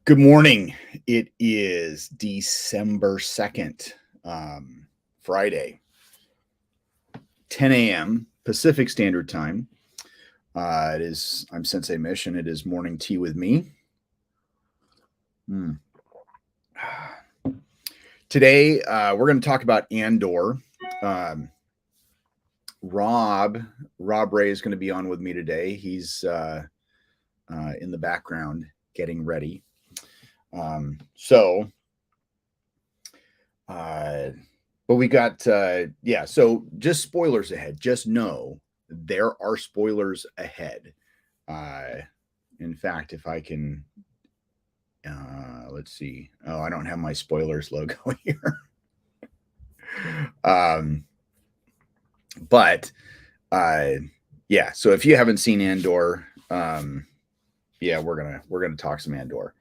Good morning. It is December 2nd, Friday, 10 a.m. Pacific Standard Time. I'm Sensei Mission. It is morning tea with me. Today, we're going to talk about ANDOR. Rob Ray is going to be on with me today. He's in the background getting ready. But we got, so just spoilers ahead. Just know there are spoilers ahead. In fact, if I can, let's see. Oh, I don't have my spoilers logo here. So if you haven't seen ANDOR, we're gonna talk some ANDOR.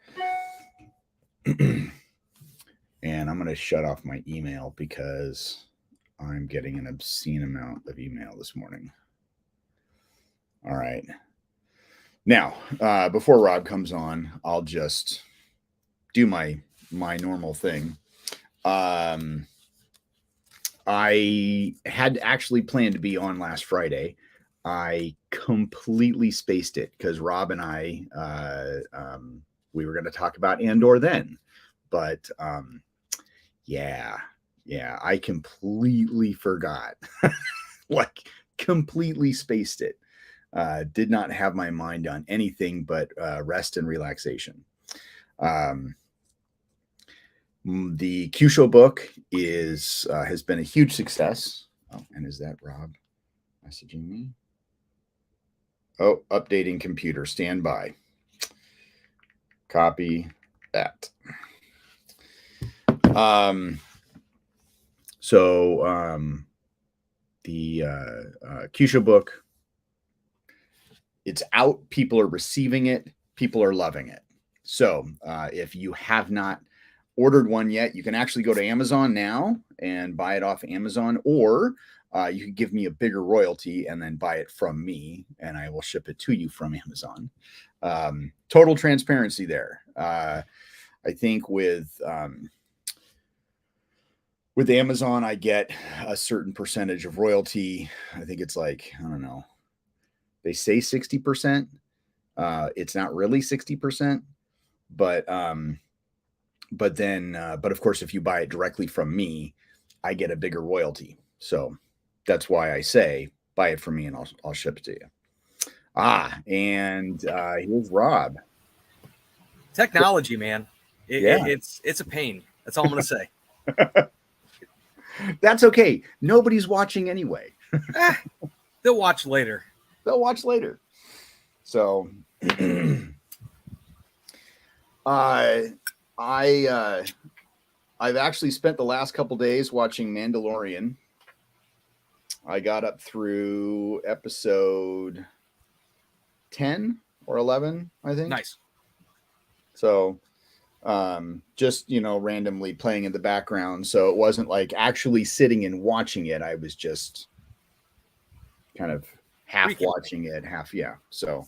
And I'm going to shut off my email because I'm getting an obscene amount of email this morning. All right. Now, before Rob comes on, I'll just do my normal thing. I had actually planned to be on last Friday. I completely spaced it because Rob and I, we were going to talk about ANDOR then. But I completely forgot. Completely spaced it. Did not have my mind on anything but rest and relaxation. The Kyusho book has been a huge success. Oh, and is that Rob messaging me? Oh, updating computer. Stand by. Copy that. The Kyusho book, it's out. People are receiving it. People are loving it. So if you have not ordered one yet, you can actually go to Amazon now and buy it off Amazon, or you can give me a bigger royalty and then buy it from me, and I will ship it to you from Amazon. Total transparency there. I think with Amazon, I get a certain percentage of royalty. I think it's like, I don't know. They say 60%. It's not really 60%, but of course, if you buy it directly from me, I get a bigger royalty. So that's why I say buy it from me and I'll ship it to you. And here's Rob. Technology, man. It's a pain. That's all I'm going to say. That's okay. Nobody's watching anyway. They'll watch later. So, I've actually spent the last couple days watching Mandalorian. I got up through episode 10 or 11, I think. Nice. So, just, randomly playing in the background. So it wasn't like actually sitting and watching it. I was just kind of half watching it, half. Yeah. So,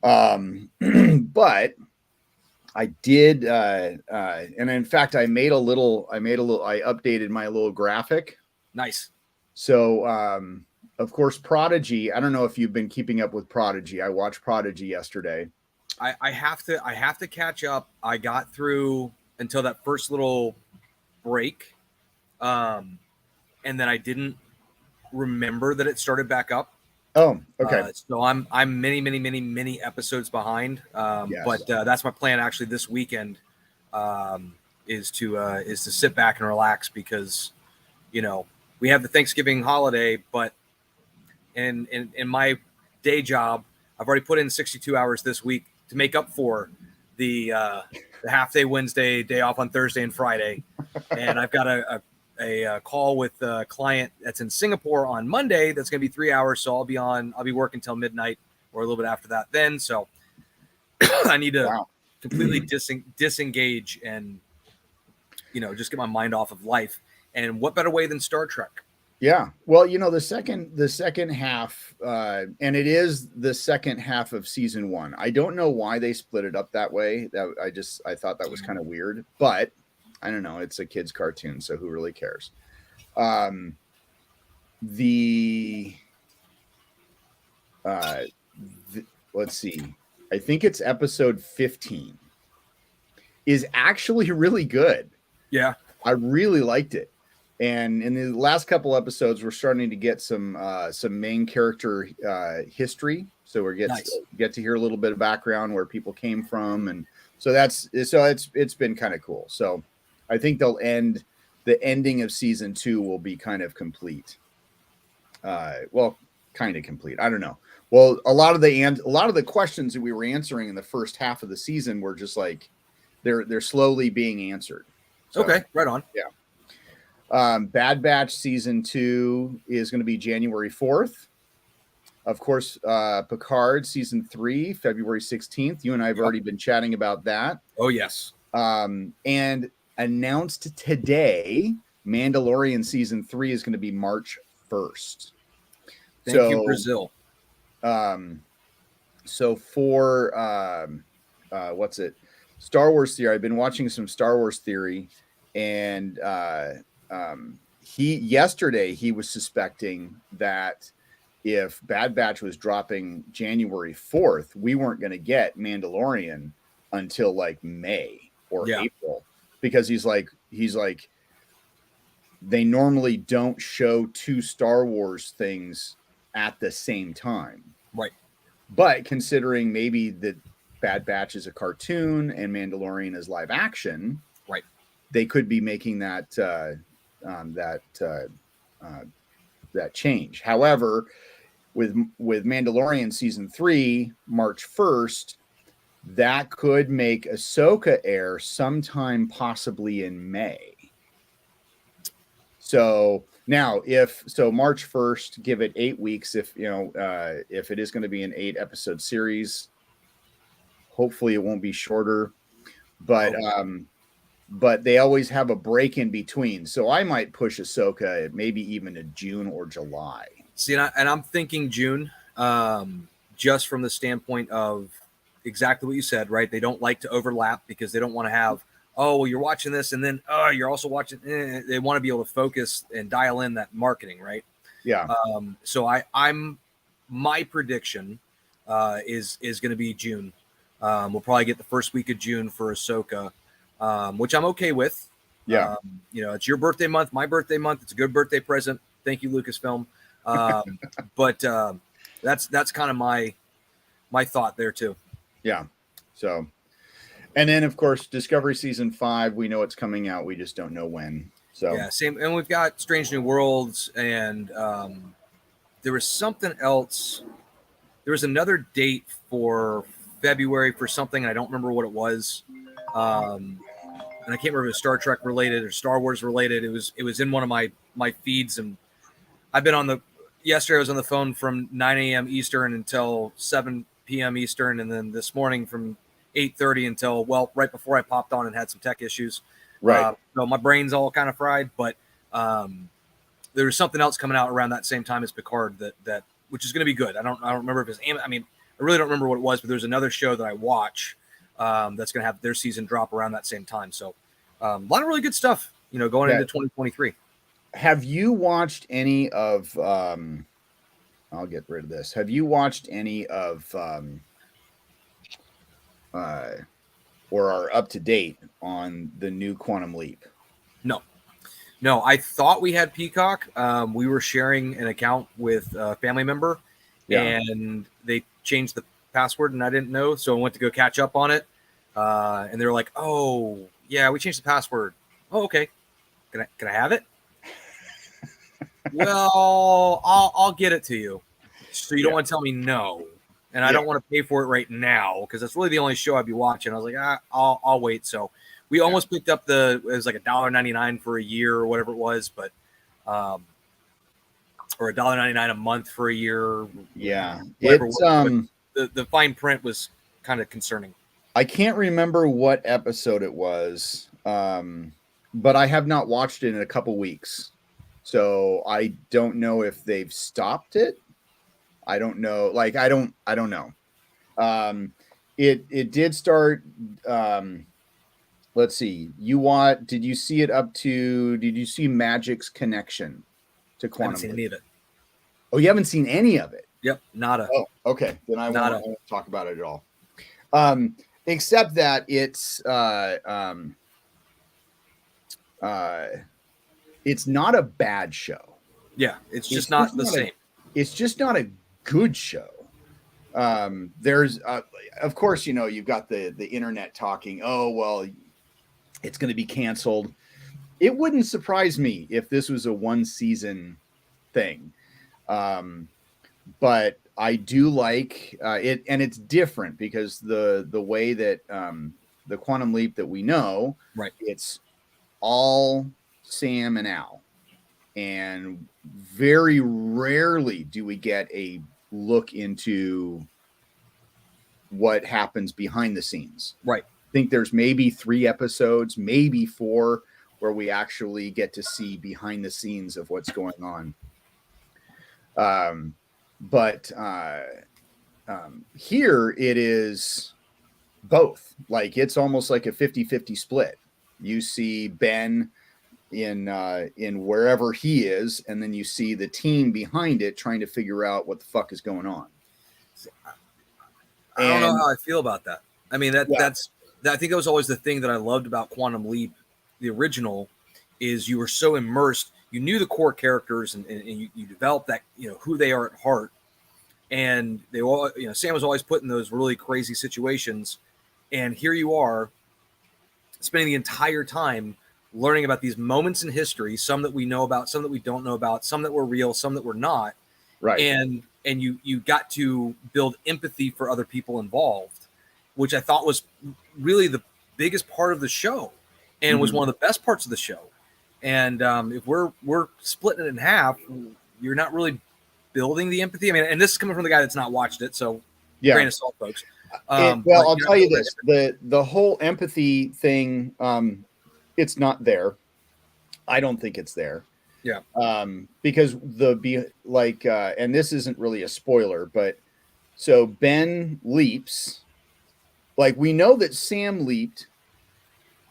but I did, and in fact, I updated my little graphic. Nice. So, of course, Prodigy, I don't know if you've been keeping up with Prodigy. I watched Prodigy yesterday. I have to catch up. I got through until that first little break. And then I didn't remember that it started back up. Oh, okay. So I'm many episodes behind. Yes. But that's my plan actually this weekend, is to sit back and relax because, we have the Thanksgiving holiday, but in my day job, I've already put in 62 hours this week to make up for the half day Wednesday, day off on Thursday and Friday. And I've got a call with a client that's in Singapore on Monday. That's going to be 3 hours. So I'll be working till midnight or a little bit after that then. So I need to completely disengage and, just get my mind off of life. And what better way than Star Trek? Yeah. Well, the second half, and it is the second half of season one. I don't know why they split it up that way. I thought that was kind of weird, but I don't know. It's a kid's cartoon, so who really cares? Um, the, uh, let's see. I think it's episode 15 is actually really good. Yeah. I really liked it. And in the last couple episodes, we're starting to get some main character history. So we Nice. get to hear a little bit of background where people came from, and so it's been kind of cool. So I think the ending of season 2 will be kind of complete. Well, kind of complete. I don't know. Well, a lot of the questions that we were answering in the first half of the season were just like they're slowly being answered. So, Okay, right on. Yeah. Bad Batch season 2 is going to be January 4th. Of course, Picard season 3, February 16th. You and I have already been chatting about that. Oh, yes. And announced today, Mandalorian season 3 is going to be March 1st. Thank you, Brazil. So for what's it? Star Wars theory. I've been watching some Star Wars theory, and yesterday he was suspecting that if Bad Batch was dropping January 4th, we weren't going to get Mandalorian until like May or April, because he's like they normally don't show two Star Wars things at the same time. Right. But considering maybe that Bad Batch is a cartoon and Mandalorian is live action, right, they could be making that change. However, with Mandalorian season 3, March 1st, that could make Ahsoka air sometime possibly in May. So now, March 1st, give it 8 weeks. If it is going to be an 8-episode series, hopefully it won't be shorter. But they always have a break in between, so I might push Ahsoka maybe even to June or July. See, and I'm thinking June, just from the standpoint of exactly what you said. Right? They don't like to overlap because they don't want to have. Oh, well, you're watching this, and then you're also watching. They want to be able to focus and dial in that marketing, right? Yeah. So my prediction is going to be June. We'll probably get the first week of June for Ahsoka, which I'm okay with. Yeah. It's your birthday month, my birthday month. It's a good birthday present. Thank you, Lucasfilm. But that's kind of my thought there too. Yeah. So. And then, of course, Discovery season 5, we know it's coming out. We just don't know when. So yeah, same. And we've got Strange New Worlds, and there was something else. There was another date for February for something. I don't remember what it was, and I can't remember if it was Star Trek related or Star Wars related. It was in one of my feeds, and I've been yesterday I was on the phone from 9 a.m. Eastern until 7 p.m. Eastern, and then this morning from 8:30 until right before I popped on and had some tech issues. Right. So my brain's all kind of fried, but there was something else coming out around that same time as Picard that which is going to be good. I don't remember if it's. I mean, I really don't remember what it was, but there's another show that I watch that's going to have their season drop around that same time. So a lot of really good stuff, going into 2023. Have you watched any of? I'll get rid of this. Have you watched any of? Or are up to date on the new Quantum Leap? No, I thought we had Peacock. We were sharing an account with a family member, and they changed the password, and I didn't know, so I went to go catch up on it. And they were like, "Oh, yeah, we changed the password." Oh, okay. Can I have it? Well, I'll get it to you. So you don't want to tell me no. And I don't want to pay for it right now because that's really the only show I'd be watching. I was like, I'll wait. So we almost picked up it was like $1.99 for a year or whatever it was, but or $1.99 a month for a year. Yeah, it's the fine print was kind of concerning. I can't remember what episode it was, but I have not watched it in a couple weeks. So I don't know if they've stopped it. I don't know. Like I don't know. It did start. Let's see. Did you see it up to? Did you see Magic's connection to I haven't Quantum seen Leap? any of it. Oh, you haven't seen any of it. Yep, nada. Oh, okay. Then I Nada. won't talk about it at all. Except that it's not a bad show. Yeah, it's just not the same. It's just not a good show. There's of course, you know, you've got the internet talking, oh well, it's going to be canceled. It wouldn't surprise me if this was a one season thing. But I do like it, and it's different because the way that the Quantum Leap that we know, right, it's all Sam and Al, and very rarely do we get a look into what happens behind the scenes. Right. I think there's maybe 3 episodes, maybe 4, where we actually get to see behind the scenes of what's going on. But here it is both. Like it's almost like a 50-50 split. You see Ben in wherever he is, and then you see the team behind it trying to figure out what the fuck is going on. I don't know how I feel about that. I mean, I think that was always the thing that I loved about Quantum Leap, the original, is you were so immersed. You knew the core characters, and you developed that, you know, who they are at heart. And they all, you know, Sam was always put in those really crazy situations. And here you are spending the entire time learning about these moments in history, some that we know about, some that we don't know about, some that were real, some that were not. Right. And you got to build empathy for other people involved, which I thought was really the biggest part of the show, and was one of the best parts of the show. And if we're splitting it in half, you're not really building the empathy. I mean, and this is coming from the guy that's not watched it, so grain of salt, folks. Well, I'll tell you this: the whole empathy thing, it's not there. I don't think it's there. Yeah. Because and this isn't really a spoiler, but so Ben leaps. Like we know that Sam leaped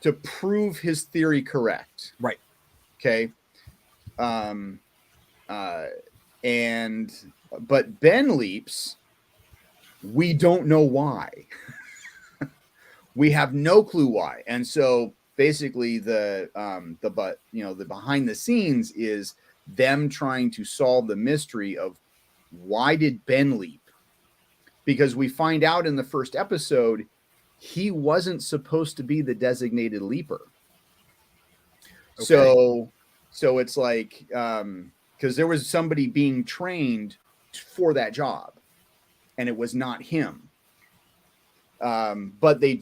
to prove his theory correct. Right. Okay. But Ben leaps. We don't know why. We have no clue why. And so basically the behind the scenes is them trying to solve the mystery of why did Ben leap? Because we find out in the first episode he wasn't supposed to be the designated leaper. Okay. So it's like because there was somebody being trained for that job, and it was not him. But they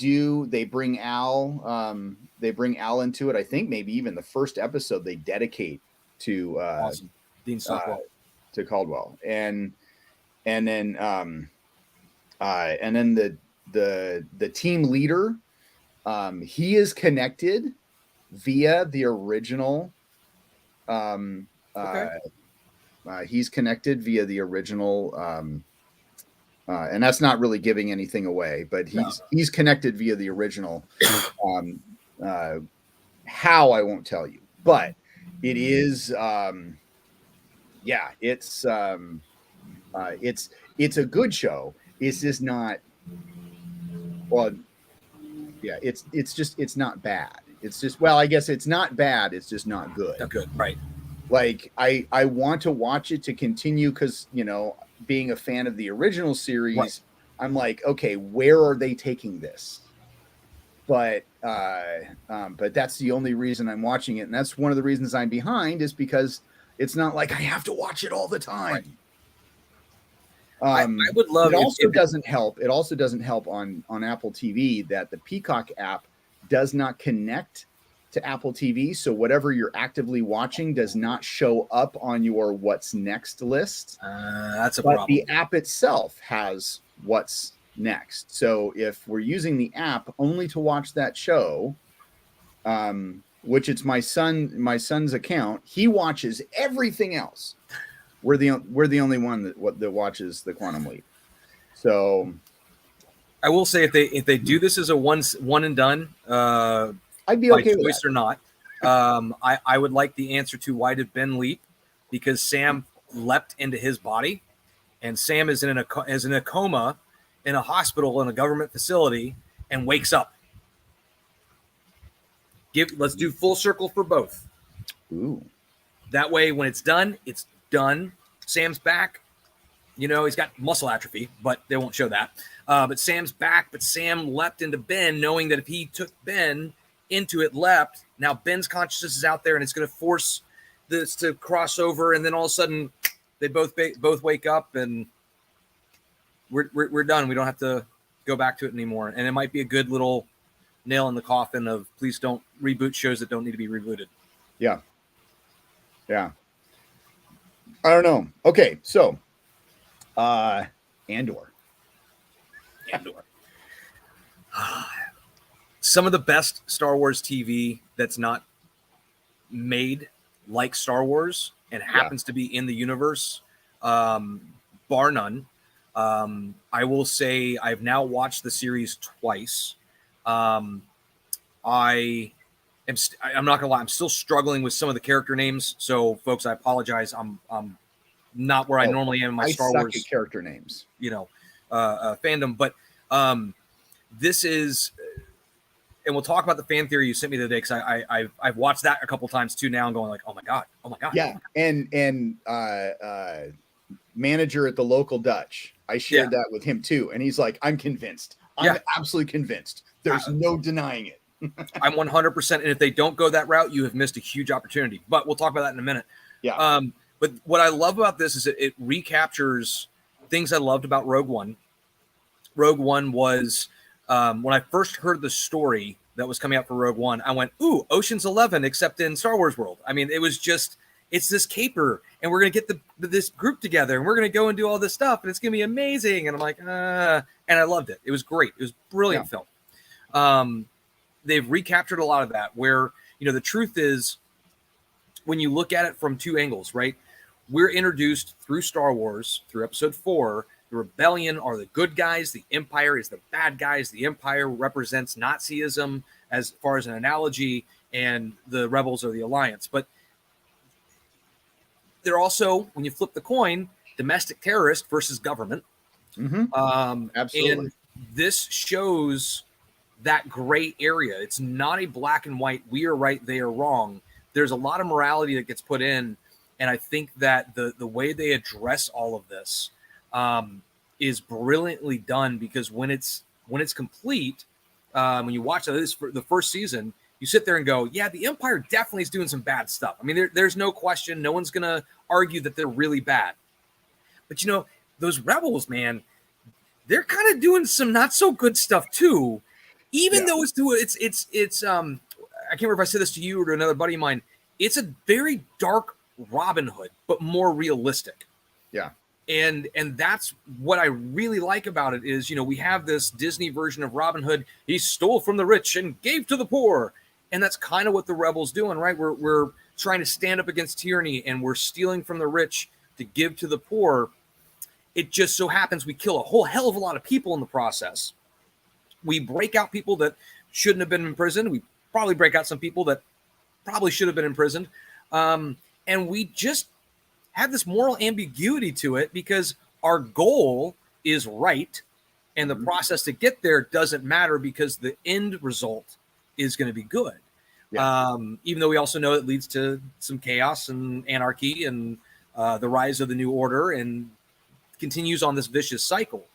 bring Al into it. I think maybe even the first episode they dedicate to awesome. Dean Stockwell. To Caldwell, and then the team leader, he is connected via the original. He's connected via the original. And that's not really giving anything away, but he's connected via the original. How I won't tell you, but it is it's a good show. It's just not it's not bad. It's just, well, I guess it's not bad, it's just not good. Not good, right. Like I want to watch it to continue because, you know, being a fan of the original series, right. I'm like, okay, where are they taking this? But that's the only reason I'm watching it, and that's one of the reasons I'm behind, is because it's not like I have to watch it all the time. Right. I would love. It also doesn't help. It also doesn't help on Apple TV that the Peacock app does not connect to Apple TV, so whatever you're actively watching does not show up on your what's next list. That's a problem. But the app itself has what's next. So if we're using the app only to watch that show, which it's my son's account. He watches everything else. We're the only one that watches the Quantum Leap. So I will say if they do this as a one and done, I'd be by okay with choice that. or not, I would like the answer to why did Ben leap? Because Sam leapt into his body, and Sam is in a coma in a hospital in a government facility and wakes up. Let's do full circle for both. Ooh. That way, when it's done, it's done. Sam's back. You know, he's got muscle atrophy, but they won't show that. But Sam's back, but Sam leapt into Ben, knowing that if he took Ben into it, leapt, now Ben's consciousness is out there, and it's going to force this to cross over, and then all of a sudden, they both wake up, and we're done. We don't have to go back to it anymore. And it might be a good little nail in the coffin of please don't reboot shows that don't need to be rebooted. Yeah. Yeah. I don't know. Okay, so Andor. Some of the best Star Wars TV that's not made like Star Wars and happens to be in the universe, bar none. I will say I've now watched the series twice. I'm not gonna lie, I'm still struggling with some of the character names. So, folks, I apologize. I'm not where I normally am in my Star Wars character names, fandom. But this is, and we'll talk about the fan theory you sent me the other day, because I've watched that a couple times too now, and going like, oh my god. Yeah, and manager at the local Dutch, I shared that with him too, and he's like, I'm convinced. I'm absolutely convinced. There's no denying it. I'm 100%. And if they don't go that route, you have missed a huge opportunity. But we'll talk about that in a minute. Yeah. But what I love about this is that it recaptures things I loved about Rogue One. Rogue One was, when I first heard the story that was coming out for Rogue One, I went, ooh, Ocean's 11, except in Star Wars world. I mean, it was just, it's this caper, and we're going to get this group together, and we're going to go and do all this stuff, and it's going to be amazing. And I'm like, and I loved it. It was great. It was a brilliant film. They've recaptured a lot of that, where, the truth is, when you look at it from two angles, right? We're introduced through Star Wars, through episode 4, the rebellion are the good guys, the Empire is the bad guys. The Empire represents Nazism as far as an analogy, and the rebels are the Alliance. But they're also, when you flip the coin, domestic terrorist versus government. Mm-hmm. Absolutely. And this shows that gray area. It's not a black and white, we are right, they are wrong. There's a lot of morality that gets put in, and I think that the way they address all of this is brilliantly done, because when it's complete, when you watch this for the first season, you sit there and go, yeah, the Empire definitely is doing some bad stuff. I mean, there's no question. No one's going to argue that they're really bad. But, those rebels, man, they're kind of doing some not so good stuff too, even though it's I can't remember if I said this to you or to another buddy of mine. It's a very dark Robin Hood, but more realistic. Yeah. And that's what I really like about it is, we have this Disney version of Robin Hood. He stole from the rich and gave to the poor. And that's kind of what the rebels doing, right? We're trying to stand up against tyranny, and we're stealing from the rich to give to the poor. It just so happens we kill a whole hell of a lot of people in the process. We break out people that shouldn't have been imprisoned. We probably break out some people that probably should have been imprisoned. And we just have this moral ambiguity to it, because our goal is right, and the process to get there doesn't matter, because the end result is going to be good. Yeah. Even though we also know it leads to some chaos and anarchy and the rise of the New Order, and continues on this vicious cycle.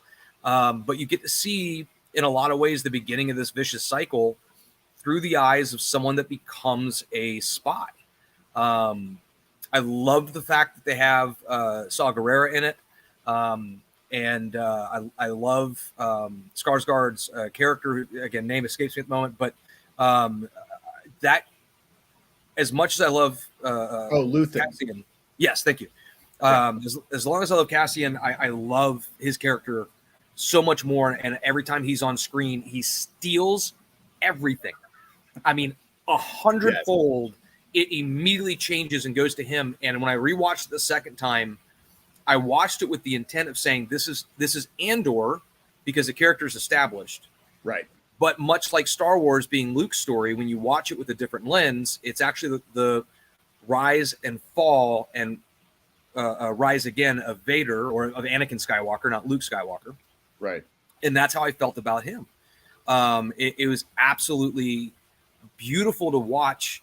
But you get to see, in a lot of ways, the beginning of this vicious cycle through the eyes of someone that becomes a spy. I love the fact that they have Saw Gerrera in it. And I love Skarsgård's character, who, again, name escapes me at the moment, but that, as much as I love Luthen. Cassian, yes, thank you. As long as I love Cassian, I love his character so much more, and every time he's on screen, he steals everything. I mean, a Yes. hundredfold. It immediately changes and goes to him. And when I rewatched it the second time, I watched it with the intent of saying this is Andor because the character is established. Right. But much like Star Wars being Luke's story, when you watch it with a different lens, it's actually the rise and fall and rise again of Vader or of Anakin Skywalker, not Luke Skywalker. Right. And that's how I felt about him. It was absolutely beautiful to watch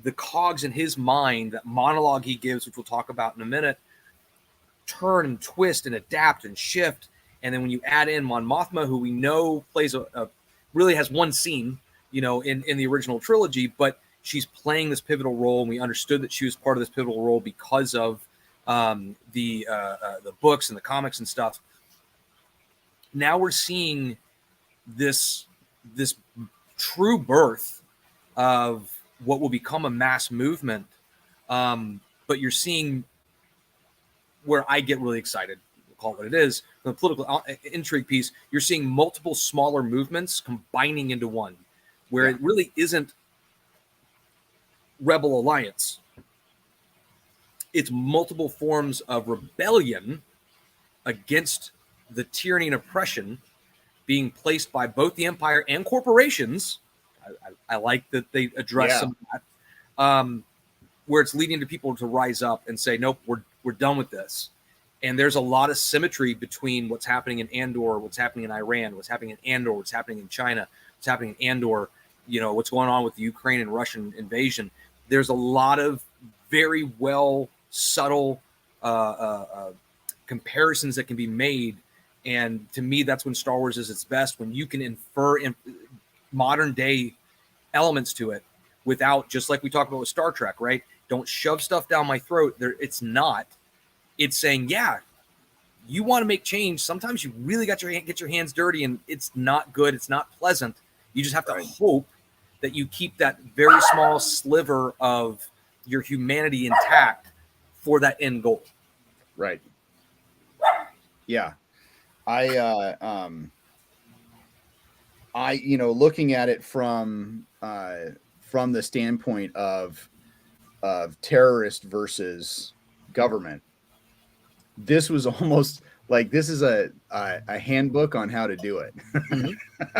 the cogs in his mind, that monologue he gives, which we'll talk about in a minute, turn and twist and adapt and shift. And then when you add in Mon Mothma, who we know plays really has one scene, in the original trilogy, but she's playing this pivotal role, and we understood that she was part of this pivotal role because of the books and the comics and stuff. Now we're seeing this true birth of what will become a mass movement, but you're seeing where I get really excited. We'll call it what it is. The political intrigue piece, you're seeing multiple smaller movements combining into one, where it really isn't Rebel Alliance. It's multiple forms of rebellion against the tyranny and oppression being placed by both the Empire and corporations. I like that they address some of that, where it's leading to people to rise up and say, nope, we're done with this. And there's a lot of symmetry between what's happening in Andor, what's happening in Iran, what's happening in Andor, what's happening in China, what's happening in Andor, what's going on with the Ukraine and Russian invasion. There's a lot of very well subtle comparisons that can be made. And to me, that's when Star Wars is its best, when you can infer modern day elements to it without, just like we talked about with Star Trek, right? Don't shove stuff down my throat. It's not. It's saying, yeah, you want to make change. Sometimes you really get your hands dirty, and it's not good. It's not pleasant. You just have to hope that you keep that very small sliver of your humanity intact for that end goal. Right. Yeah. I looking at it from the standpoint of terrorist versus government, this was almost like this is a handbook on how to do it. Mm-hmm.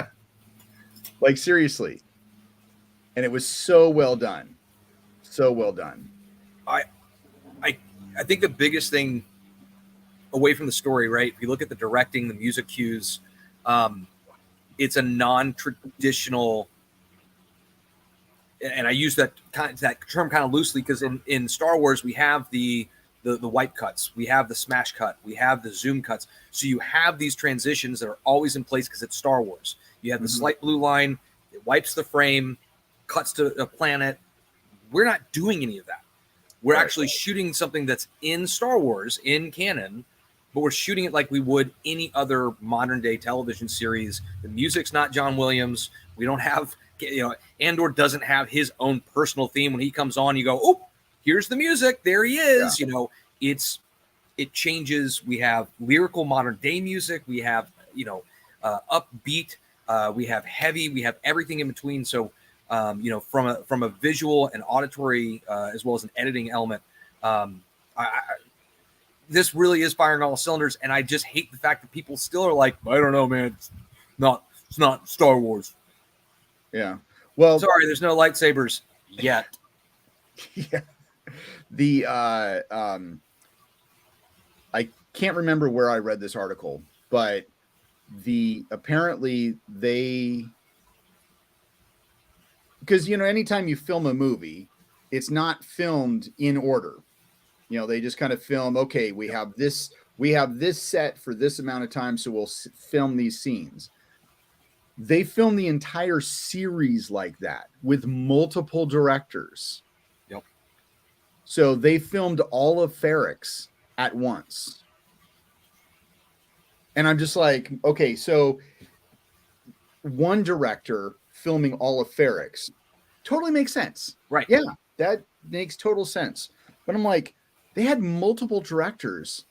Like, seriously. And it was so well done. So well done. I think the biggest thing away from the story, right? If you look at the directing, the music cues, it's a non-traditional, and I use that term kind of loosely because in Star Wars we have the wipe cuts, we have the smash cut, we have the zoom cuts. So you have these transitions that are always in place because it's Star Wars. You have the slight blue line, it wipes the frame, cuts to a planet. We're not doing any of that. We're actually shooting something that's in Star Wars, in canon, but we're shooting it like we would any other modern day television series. The music's not John Williams. We don't have, Andor doesn't have his own personal theme. When he comes on, you go, oh, here's the music. There he is. Yeah. It changes. We have lyrical modern day music. We have, upbeat. We have heavy. We have everything in between. So, from a visual and auditory, as well as an editing element, this really is firing all cylinders, and I just hate the fact that people still are like, I don't know, man, it's not Star Wars. Yeah. Well, sorry, there's no lightsabers yet. Yeah. The I can't remember where I read this article, but apparently they, because anytime you film a movie, it's not filmed in order. They just kind of film, okay, we have this set for this amount of time, so we'll film these scenes. They filmed the entire series like that with multiple directors. Yep. So they filmed all of Ferrix at once. And I'm just like, okay, so one director filming all of Ferrix totally makes sense. Right. Yeah, that makes total sense. But I'm like, they had multiple directors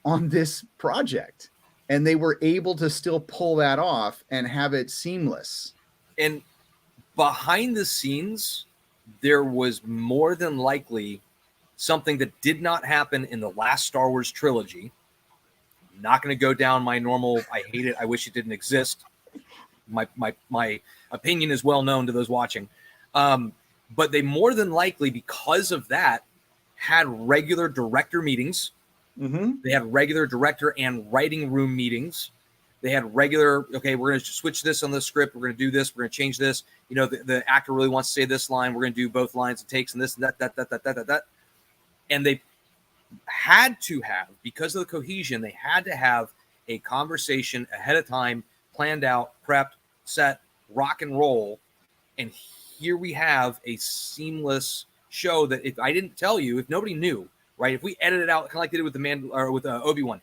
on this project, and they were able to still pull that off and have it seamless. And behind the scenes, there was more than likely something that did not happen in the last Star Wars trilogy. I'm not going to go down my normal, I hate it, I wish it didn't exist. My opinion is well known to those watching. But they more than likely, because of that, had regular director meetings. Mm-hmm. They had regular director and writing room meetings. They had regular, okay, we're going to switch this on the script. We're going to do this. We're going to change this. You know, the actor really wants to say this line. We're going to do both lines and takes and this and that. And they had to have, because of the cohesion, they had to have a conversation ahead of time, planned out, prepped, set, rock and roll. And here we have a seamless show that if I didn't tell you, if nobody knew, right? If we edit it out, kind of like they did with Obi-Wan,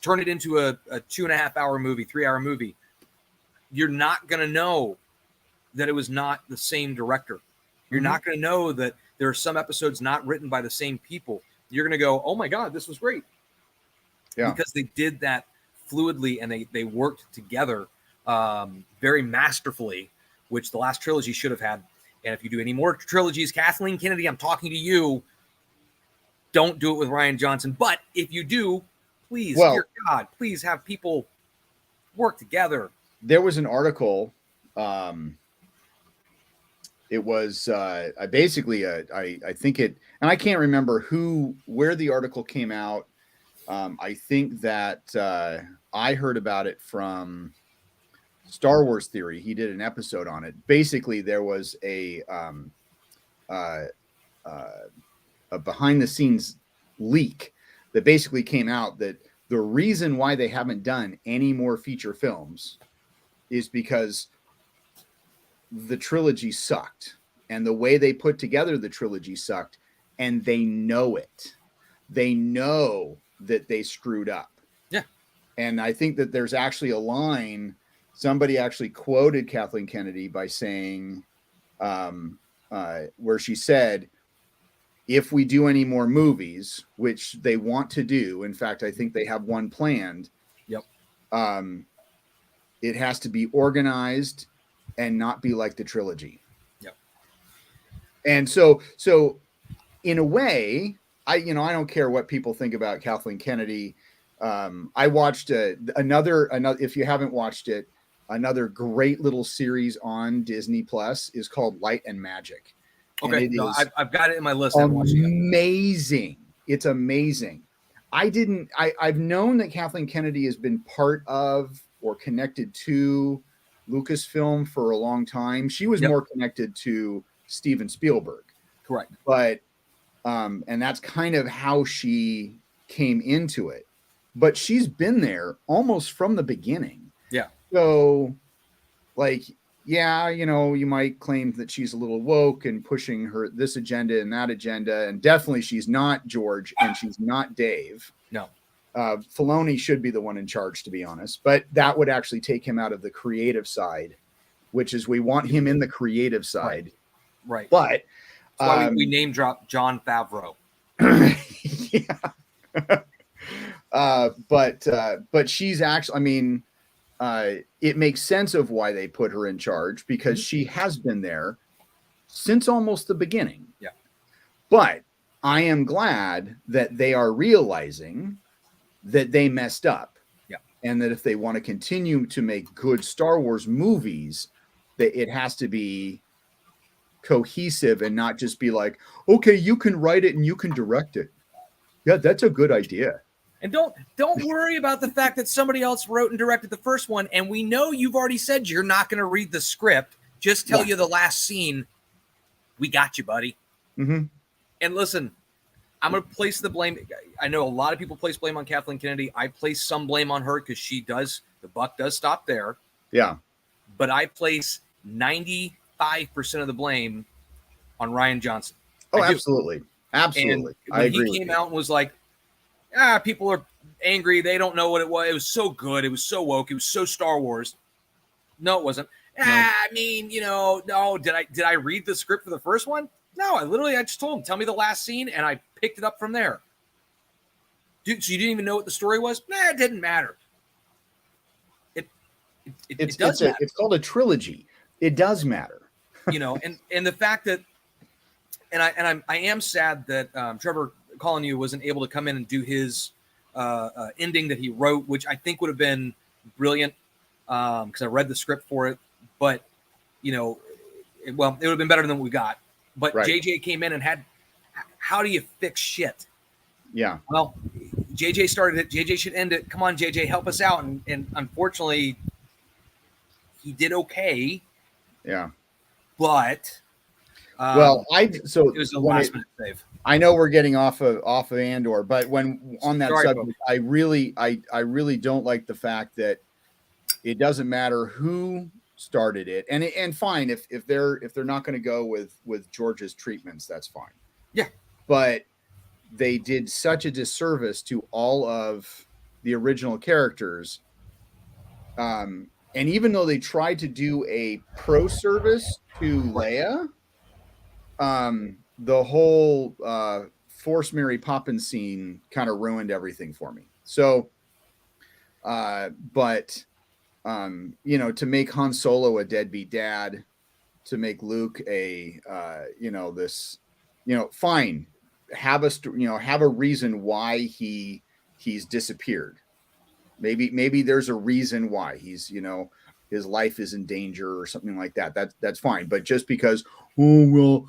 turn it into a 2.5 hour movie, 3 hour movie, you're not going to know that it was not the same director. You're not going to know that there are some episodes not written by the same people. You're going to go, oh my God, this was great. Yeah. Because they did that fluidly and they worked together very masterfully, which the last trilogy should have had. And if you do any more trilogies, Kathleen Kennedy, I'm talking to you. Don't do it with Rian Johnson. But if you do, please, dear God, please have people work together. There was an article. It was I think it, and I can't remember where the article came out. I think that I heard about it from Star Wars Theory. He did an episode on it. Basically, there was a behind the scenes leak that basically came out that the reason why they haven't done any more feature films is because the trilogy sucked, and the way they put together the trilogy sucked, and they know it. They know that they screwed up. Yeah. And I think that there's actually a line, somebody actually quoted Kathleen Kennedy by saying, where she said, if we do any more movies, which they want to do, in fact, I think they have one planned. Yep. It has to be organized and not be like the trilogy. Yep. And so in a way, I don't care what people think about Kathleen Kennedy. I watched another, if you haven't watched it, another great little series on Disney Plus is called Light and Magic. Okay, I've got it in my list. Amazing. It's amazing. I've known that Kathleen Kennedy has been part of or connected to Lucasfilm for a long time. She was more connected to Steven Spielberg. Correct. But, and that's kind of how she came into it. But she's been there almost from the beginning. Yeah. So, like, yeah, you might claim that she's a little woke and pushing this agenda and that agenda. And definitely she's not George and she's not Dave. No. Filoni should be the one in charge, to be honest. But that would actually take him out of the creative side, which is we want him in the creative side. Right. But that's why we name drop Jon Favreau. Yeah. But she's actually, it makes sense of why they put her in charge because she has been there since almost the beginning. Yeah. But I am glad that they are realizing that they messed up. Yeah. And that if they want to continue to make good Star Wars movies, that it has to be cohesive and not just be like, okay, you can write it and you can direct it. Yeah, that's a good idea. And don't worry about the fact that somebody else wrote and directed the first one. And we know you've already said you're not going to read the script. Just tell you the last scene. We got you, buddy. Mm-hmm. And listen, I'm going to place the blame. I know a lot of people place blame on Kathleen Kennedy. I place some blame on her because the buck does stop there. Yeah. But I place 95% of the blame on Rian Johnson. Oh, absolutely. Absolutely. And when he came out and was like, people are angry. They don't know what it was. It was so good. It was so woke. It was so Star Wars. No, it wasn't. No. No. Did I read the script for the first one? No, I just told him, tell me the last scene, and I picked it up from there. Dude, so you didn't even know what the story was? Nah, it didn't matter. It does matter. It's called a trilogy. It does matter. And the fact that, I am sad that Trevor Collinew wasn't able to come in and do his ending that he wrote, which I think would have been brilliant because I read the script for it. But it would have been better than what we got. But Right. JJ came in and had, how do you fix shit? Yeah. Well, JJ started it. JJ should end it. Come on, JJ, help us out. And unfortunately, he did okay. Yeah. But Well, it was a last minute save. I know we're getting off of Andor, but when on that subject, folks. I really don't like the fact that it doesn't matter who started it, and fine if they're not going to go with George's treatments, that's fine. Yeah, but they did such a disservice to all of the original characters. And even though they tried to do a pro service to Leia, the whole Force Mary Poppins scene kind of ruined everything for me. So, but to make Han Solo a deadbeat dad, to make Luke a fine, have a reason why he's disappeared. Maybe there's a reason why he's his life is in danger or something like that. That's fine. But just because, I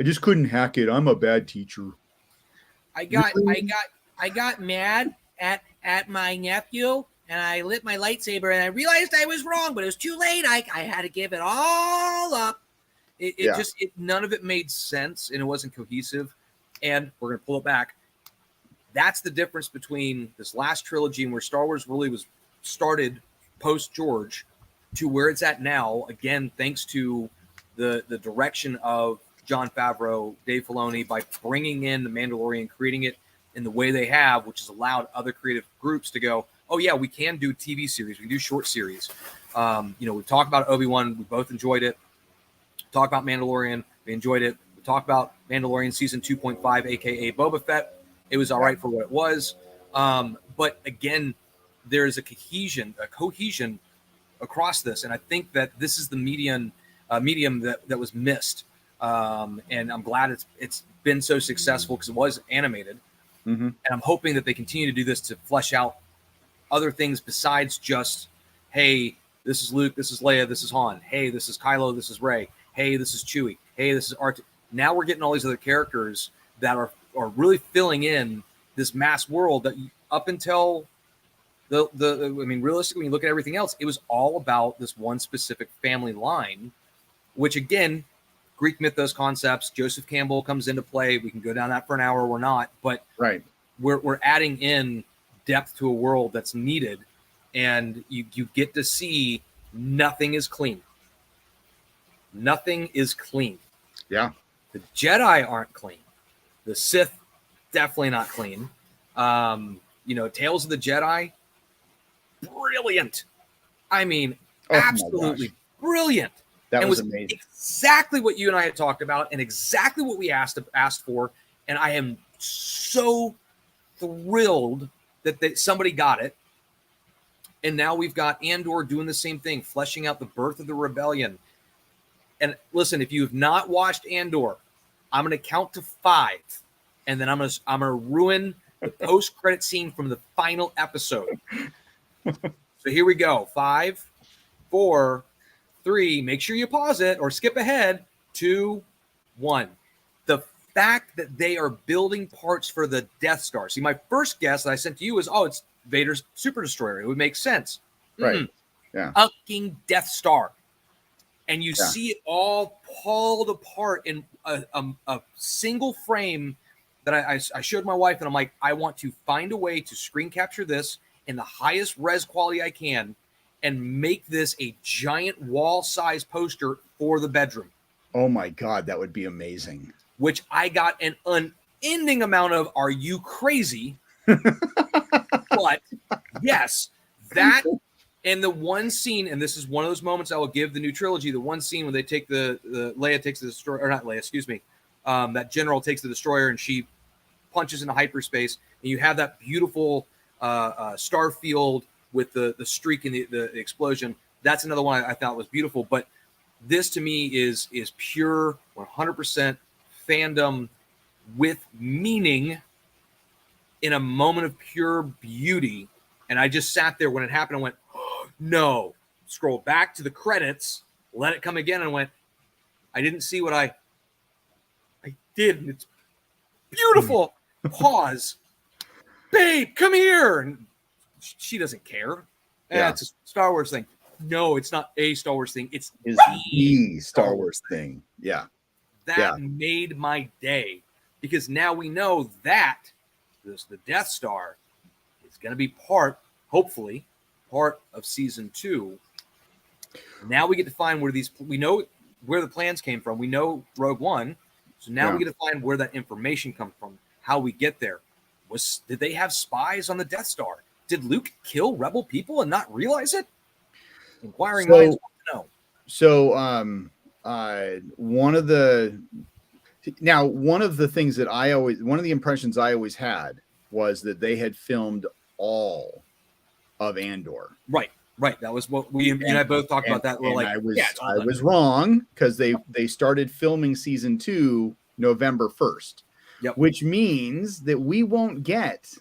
just couldn't hack it, I'm a bad teacher. I got mad at my nephew, and I lit my lightsaber, and I realized I was wrong, but it was too late. I had to give it all up. None of it made sense, and it wasn't cohesive. And we're going to pull it back. That's the difference between this last trilogy and where Star Wars really was started post George to where it's at now. Again, thanks to the direction of Jon Favreau, Dave Filoni, by bringing in the Mandalorian, creating it in the way they have, which has allowed other creative groups to go, oh yeah, we can do TV series, we can do short series. We talked about Obi-Wan, we both enjoyed it. Talk about Mandalorian, we enjoyed it. We talked about Mandalorian season 2.5, aka Boba Fett. It was all right for what it was. But again, there's a cohesion across this. And I think that this is the medium that was missed. And I'm glad it's been so successful because it was animated. Mm-hmm. And I'm hoping that they continue to do this to flesh out other things besides just, hey, this is Luke, this is Leia, this is Han. Hey, this is Kylo, this is Rey. Hey, this is Chewie. Hey, this is R2. Now we're getting all these other characters that are really filling in this mass world that up until realistically, when you look at everything else, it was all about this one specific family line, which again, Greek mythos concepts, Joseph Campbell comes into play. We can go down that for an hour or not, but right. We're adding in depth to a world that's needed, and you get to see nothing is clean. Nothing is clean. Yeah. The Jedi aren't clean. The Sith, definitely not clean. Tales of the Jedi, brilliant. I mean, absolutely brilliant. That was amazing. Exactly what you and I had talked about, and exactly what we asked for. And I am so thrilled that somebody got it. And now we've got Andor doing the same thing, fleshing out the birth of the rebellion. And listen, if you have not watched Andor, I'm going to count to 5, and then I'm going to ruin the post-credit scene from the final episode. So here we go. 5, 4, 3. Make sure you pause it or skip ahead. 2, 1. The fact that they are building parts for the Death Star. See, my first guess that I sent to you was, it's Vader's Super Destroyer. It would make sense. Right. Yeah. Fucking Death Star. And you see it all pulled apart in a single frame that I showed my wife, and I'm like, I want to find a way to screen capture this in the highest res quality I can and make this a giant wall-size poster for the bedroom. Oh my God, that would be amazing. Which I got an unending amount of, are you crazy? But yes, that... And the one scene, and this is one of those moments I will give the new trilogy, the one scene when they take the Leia takes the destroyer, or not Leia, excuse me, that general takes the destroyer and she punches into hyperspace, and you have that beautiful star field with the streak and the explosion. That's another one I thought was beautiful. But This to me is pure 100% fandom with meaning in a moment of pure beauty. And I just sat there when it happened and went, oh, no. Scroll back to the credits, let it come again, and went, I didn't see what I did. And it's beautiful. Pause. Babe, come here. And she doesn't care. Yeah. It's a Star Wars thing. No, it's not a Star Wars thing. It's the Star Wars thing. Yeah. That made my day, because now we know that the Death Star is going to be hopefully, part of season 2. Now we get to find we know where the plans came from. We know Rogue One. So now we get to find where that information comes from, how we get there. Did they have spies on the Death Star? Did Luke kill rebel people and not realize it? Inquiring minds want to know. So, one of the things that one of the impressions I always had was that they had filmed all of Andor. Right. That was what you and I both talked about. That we're like, I was wrong, because they started filming season 2 November 1st. Yep. Which means that we won't get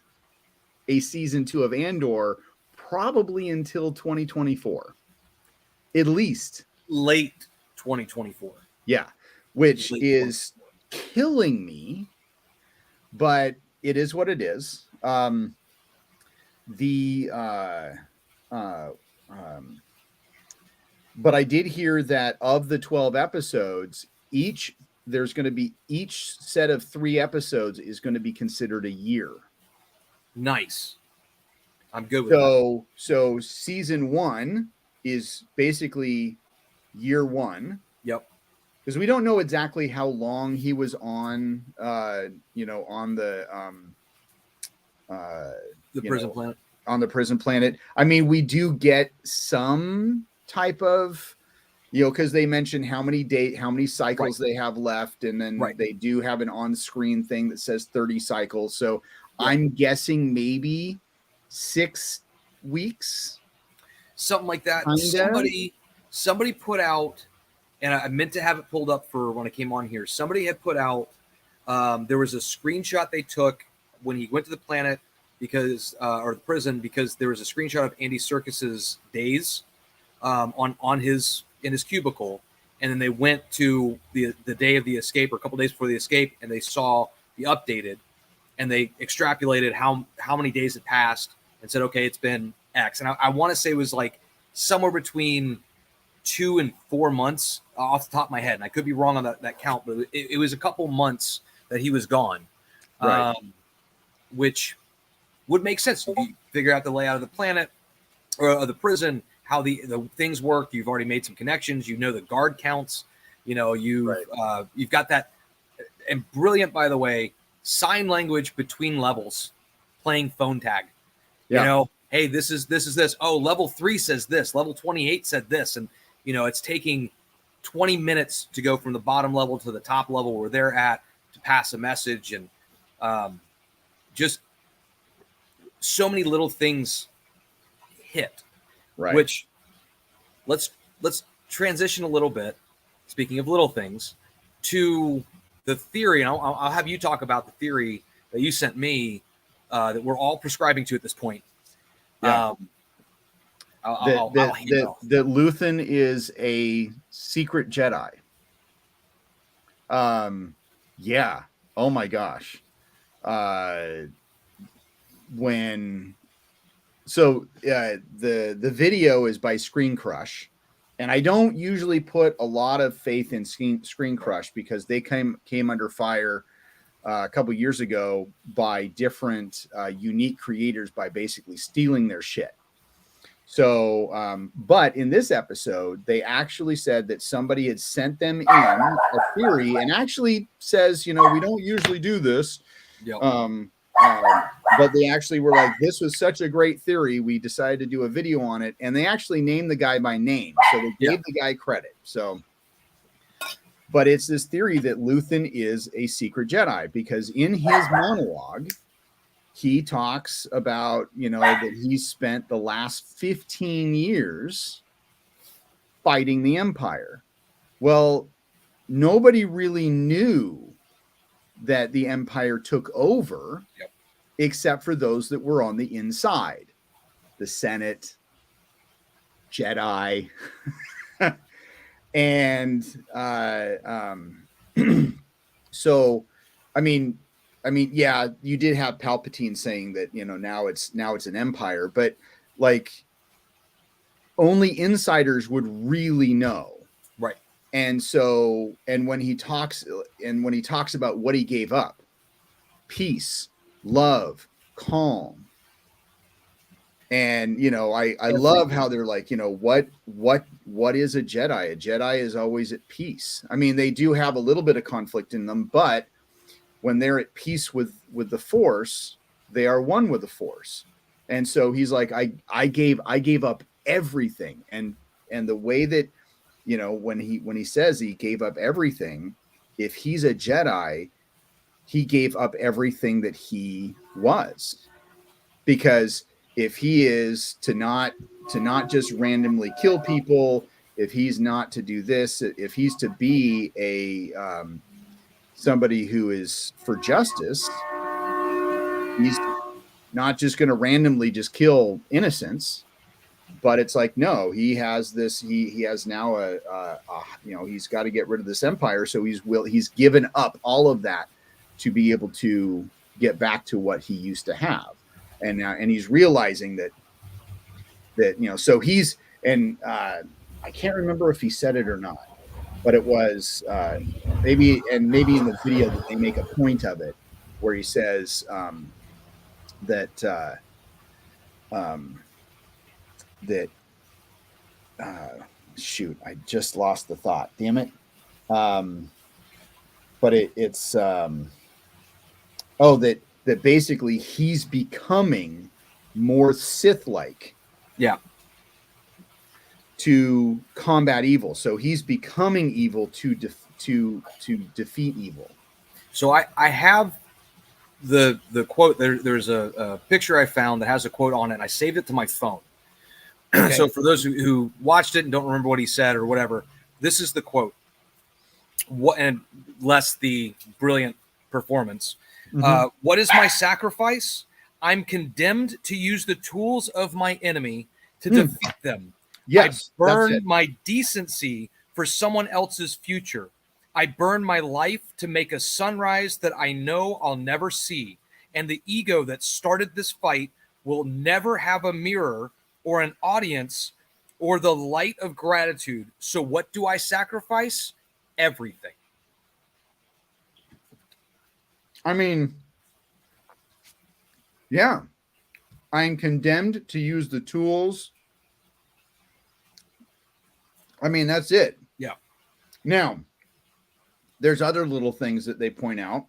a season 2 of Andor probably until 2024, at least late 2024. Yeah, which is killing me, but it is what it is. But I did hear that of the 12 episodes, each set of 3 episodes is going to be considered a year. Nice. I'm good with that. So season 1 is basically year 1. Yep. Because we don't know exactly how long he was on, on the prison planet. On the prison planet. I mean, we do get some type of, because they mention how many cycles they have left, and then they do have an on-screen thing that says 30 cycles. So I'm guessing maybe 6 weeks, something like that. Kinda. Somebody put out, and I meant to have it pulled up for when I came on here. Somebody had put out, there was a screenshot they took when he went to the planet or the prison, because there was a screenshot of Andy Serkis's days in his cubicle, and then they went to the day of the escape, or a couple days before the escape, and they saw the updated, and they extrapolated how many days had passed and said, okay, it's been X. And I want to say it was like somewhere between 2 and 4 months off the top of my head. And I could be wrong on that count, but it was a couple months that he was gone, which would make sense. You figure out the layout of the planet or of the prison, how the things work. You've already made some connections. The guard counts. You've got that. And brilliant, by the way, sign language between levels, playing phone tag. Hey, this is this. Oh, level 3 says this. Level 28 said this, and it's taking 20 minutes to go from the bottom level to the top level where they're at to pass a message, and just so many little things hit. Right. Which let's transition a little bit. Speaking of little things, to the theory, and I'll have you talk about the theory that you sent me that we're all prescribing to at this point. Yeah. That Luthen is a secret Jedi. Yeah. Oh my gosh. The video is by Screen Crush, and I don't usually put a lot of faith in Screen Crush because they came under fire a couple years ago by different unique creators by basically stealing their shit. So, but in this episode, they actually said that somebody had sent them in a theory, and actually says, we don't usually do this. Yep. But they actually were like, this was such a great theory, we decided to do a video on it, and they actually named the guy by name, so they gave the guy credit. So, but it's this theory that Luthen is a secret Jedi, because in his monologue, he talks about, that he spent the last 15 years fighting the Empire. Well, nobody really knew that the Empire took over, Yep. except for those that were on the inside, the Senate, Jedi, and so, I mean, yeah, you did have Palpatine saying that, you know, now it's an empire, but like only insiders would really know. Right. And so, and when he talks about what he gave up, peace, love, calm. And, you know, I love how they're like, you know, what is a Jedi? A Jedi is always at peace. I mean, they do have a little bit of conflict in them, but when they're at peace with the Force, they are one with the Force. And so he's like, I gave up everything. And the way that, you know, when he says he gave up everything, if he's a Jedi, he gave up everything that he was. Because if he is to not just randomly kill people, if he's not to do this, if he's to be a somebody who is for justice, he's not just going to randomly just kill innocents. But it's like, no, he has this. He has now a you know, he's got to get rid of this empire. So he's given up all of that to be able to get back to what he used to have. And he's realizing that you know, so he's, and I can't remember if he said it or not, but it was maybe in the video that they make a point of it, where he says that shoot, I just lost the thought, damn it. But it's that basically he's becoming more Sith-like. Yeah. To combat evil. So he's becoming evil to defeat evil. So I have the quote. There's a picture I found that has a quote on it, and I saved it to my phone. Okay. So for those who watched it and don't remember what he said or whatever, this is the quote. And less the brilliant performance. Mm-hmm. What is my sacrifice? I'm condemned to use the tools of my enemy to defeat them. Yes, I burn my decency for someone else's future. I burn my life to make a sunrise that I know I'll never see. And the ego that started this fight will never have a mirror or an audience or the light of gratitude. So what do I sacrifice? Everything. I mean, yeah, I'm condemned to use the tools. I mean, that's it. Yeah. Now, there's other little things that they point out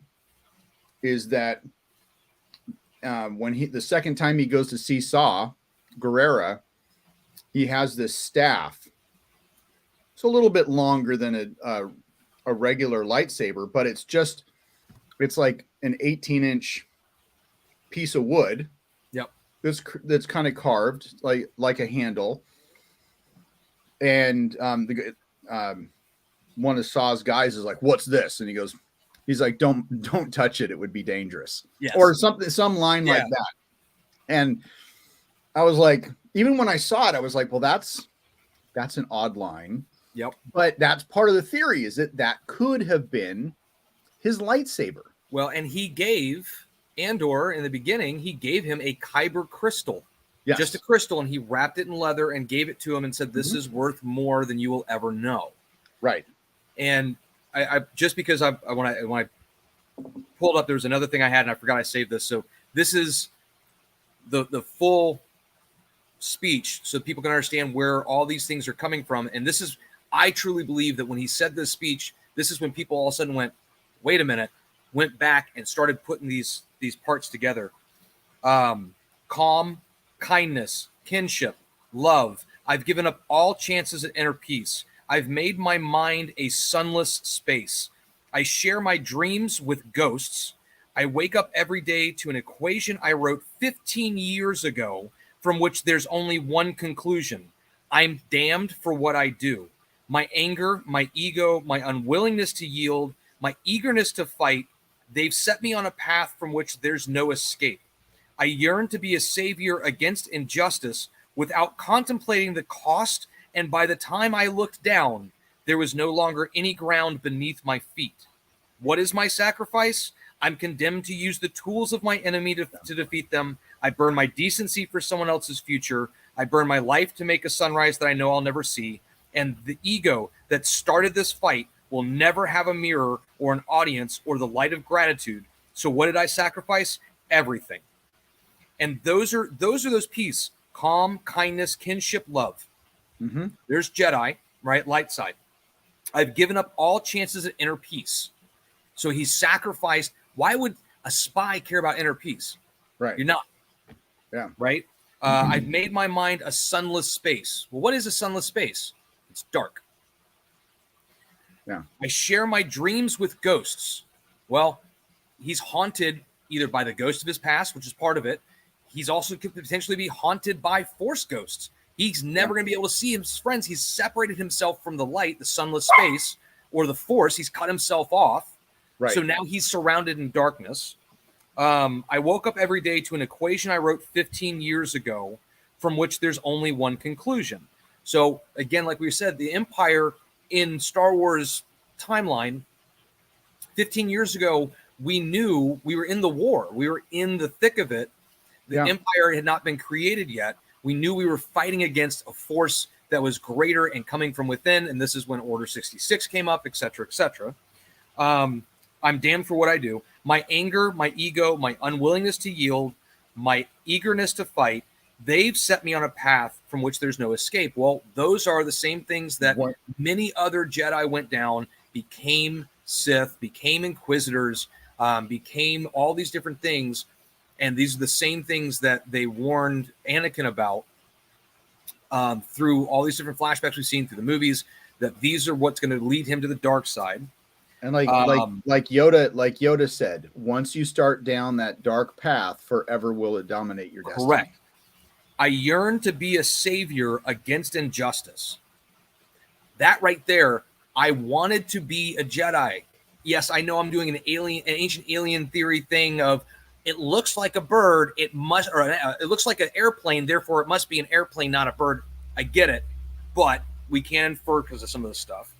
is that when the second time he goes to see Saw Gerrera, he has this staff. It's a little bit longer than a regular lightsaber, but it's like an 18-inch piece of wood. Yep. That's kind of carved like a handle. And one of Saw's guys is like, "What's this?" And he's like, "Don't touch it. It would be dangerous." Yes. Or some line like that. And I was like, even when I saw it, I was like, well, that's an odd line. Yep. But that's part of the theory, is that could have been his lightsaber. Well, and he gave Andor in the beginning, he gave him a Kyber crystal. Yes. Just a crystal, and he wrapped it in leather and gave it to him and said, "This is worth more than you will ever know." Right. And I just because when I pulled up, there was another thing I had and I forgot I saved this. So this is the full speech so people can understand where all these things are coming from. And this is, I truly believe that when he said this speech, this is when people all of a sudden went, wait a minute, went back and started putting these parts together. Calm, kindness, kinship, love. I've given up all chances at inner peace. I've made my mind a sunless space. I share my dreams with ghosts. I wake up every day to an equation I wrote 15 years ago, from which there's only one conclusion. I'm damned for what I do. my anger, my ego, my unwillingness to yield, my eagerness to fight, they've set me on a path from which there's no escape. I yearn to be a savior against injustice without contemplating the cost, and by the time I looked down, there was no longer any ground beneath my feet. What is my sacrifice? I'm condemned to use the tools of my enemy to defeat them. I burn my decency for someone else's future. I burn my life to make a sunrise that I know I'll never see. And the ego that started this fight will never have a mirror or an audience or the light of gratitude. So what did I sacrifice? Everything. And those are those pieces: calm, kindness, kinship, love. Mm-hmm. There's Jedi, right? Light side. I've given up all chances at inner peace. So he's sacrificed. Why would a spy care about inner peace? Right. You're not. Yeah. Right. I've made my mind a sunless space. Well, what is a sunless space? It's dark. Yeah. I share my dreams with ghosts. Well, he's haunted either by the ghost of his past, which is part of it. He's also could potentially be haunted by Force ghosts. He's never going to be able to see his friends. He's separated himself from the light, the sunless space, or the Force. He's cut himself off. Right. So now he's surrounded in darkness. I woke up every day to an equation I wrote 15 years ago, from which there's only one conclusion. So again, like we said, the Empire in Star Wars timeline, 15 years ago, we knew we were in the war. We were in the thick of it. The Empire had not been created yet. We knew we were fighting against a force that was greater and coming from within. And this is when Order 66 came up, et cetera, et cetera. I'm damned for what I do. My anger, my ego, my unwillingness to yield, my eagerness to fight, they've set me on a path from which there's no escape. Well, those are the same things that many other Jedi went down, became Sith, became Inquisitors, became all these different things. And these are the same things that they warned Anakin about through all these different flashbacks we've seen through the movies, that these are what's going to lead him to the dark side. And like Yoda said, once you start down that dark path, forever will it dominate your destiny. Correct. I yearn to be a savior against injustice. That right there, I wanted to be a Jedi. Yes, I know I'm doing an ancient alien theory thing of it looks like a bird, it looks like an airplane, therefore it must be an airplane, not a bird. I get it, but we can infer because of some of the stuff.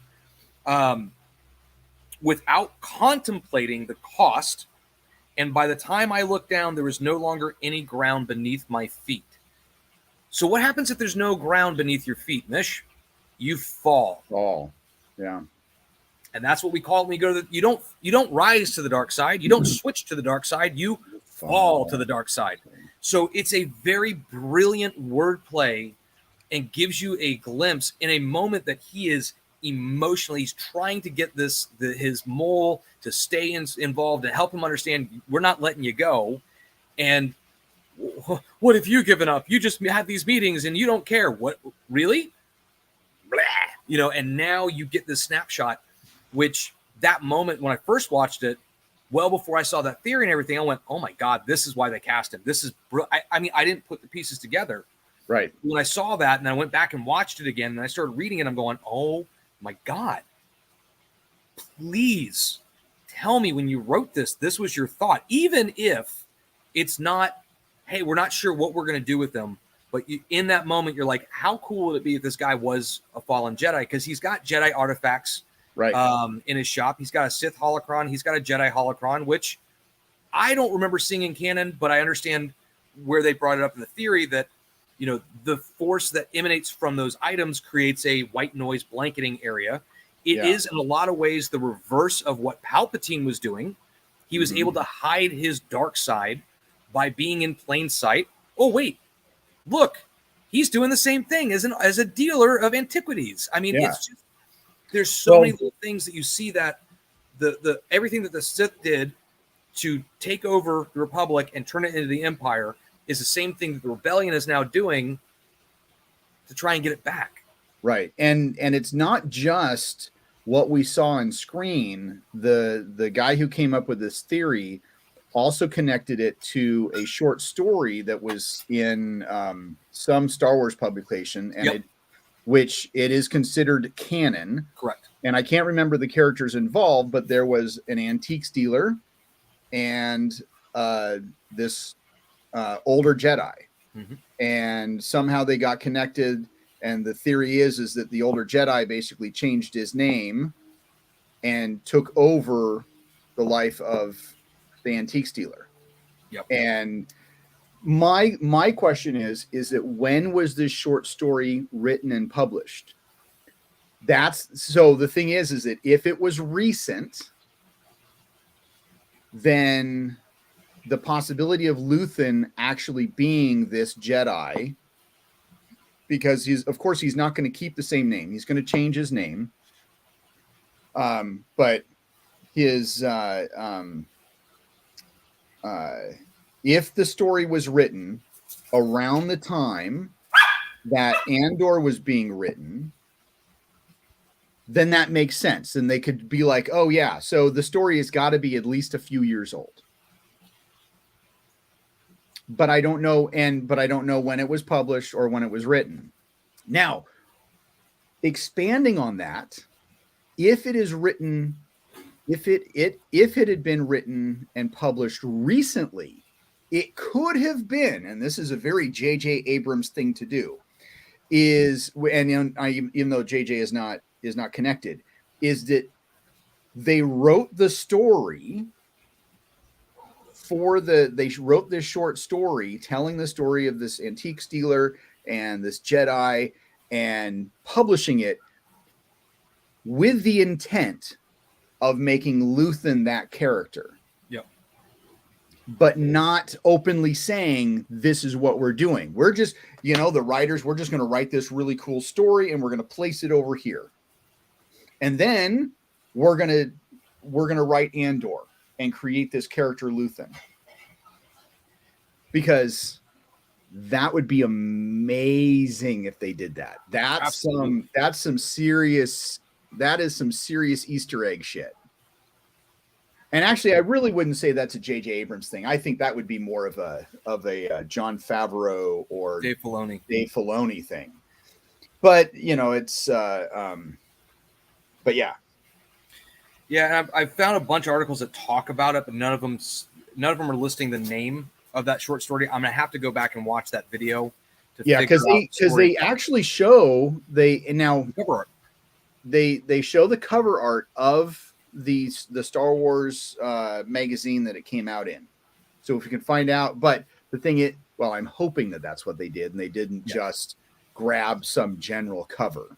Without contemplating the cost, and by the time I looked down, there was no longer any ground beneath my feet. So what happens if there's no ground beneath your feet, Mish? You fall. Fall. Yeah. And that's what we call it when you go to you don't rise to the dark side. You don't switch to the dark side. You fall to the dark side. So it's a very brilliant wordplay and gives you a glimpse in a moment that he is emotionally, he's trying to get his mole to stay involved and help him understand we're not letting you go. And what have you given up? You just had these meetings and you don't care. What, really? Blah. And now you get this snapshot, which that moment when I first watched it, well before I saw that theory and everything, I went, oh my God, this is why they cast him. This is, I mean, I didn't put the pieces together. Right. When I saw that and I went back and watched it again and I started reading it, I'm going, oh my God, please tell me when you wrote this was your thought. Even if it's not, hey, we're not sure what we're going to do with them. But in that moment, you're like, how cool would it be if this guy was a fallen Jedi? Because he's got Jedi artifacts in his shop. He's got a Sith holocron. He's got a Jedi holocron, which I don't remember seeing in canon, but I understand where they brought it up in the theory that, the force that emanates from those items creates a white noise blanketing area. It is in a lot of ways the reverse of what Palpatine was doing. He was able to hide his dark side by being in plain sight. Oh, wait, look, he's doing the same thing as a dealer of antiquities. I mean, it's just, there's so many little things that you see that the everything that the Sith did to take over the Republic and turn it into the Empire is the same thing that the rebellion is now doing to try and get it back. Right. And it's not just what we saw on screen. The guy who came up with this theory also connected it to a short story that was in some Star Wars publication. And it which it is considered canon. Correct. And I can't remember the characters involved, but there was an antiques dealer and this older Jedi. Mhm. And somehow they got connected. And the theory is that the older Jedi basically changed his name and took over the life of the antiques dealer. Yep. And my question is that when was this short story written and published? So the thing is that if it was recent, then the possibility of Luthen actually being this Jedi, because he's not going to keep the same name. He's going to change his name. But his if the story was written around the time that Andor was being written, then that makes sense. And they could be like, oh yeah, so the story has got to be at least a few years old. But I don't know, but I don't know when it was published or when it was written. Now, expanding on that, if it is written, if it had been written and published recently, it could have been, and this is a very J.J. Abrams thing to do, even though J.J. is not connected, is that they wrote the story they wrote this short story telling the story of this antique dealer and this Jedi and publishing it with the intent of making Luthen that character. Yep. But not openly saying this is what we're doing. We're just, the writers, we're just going to write this really cool story and we're going to place it over here. And then we're going to write Andor and create this character Luthen, because that would be amazing if they did that. That is some serious Easter egg shit. And actually, I really wouldn't say that's a J.J. Abrams thing. I think that would be more of a John Favreau or Dave Filoni thing. But it's but yeah. Yeah, I've found a bunch of articles that talk about it, but none of them are listing the name of that short story. I'm gonna have to go back and watch that video. Because they actually show they show the cover art of the Star Wars magazine that it came out in. So if you can find out, but the thing is, well, I'm hoping that that's what they did, and they didn't just grab some general cover.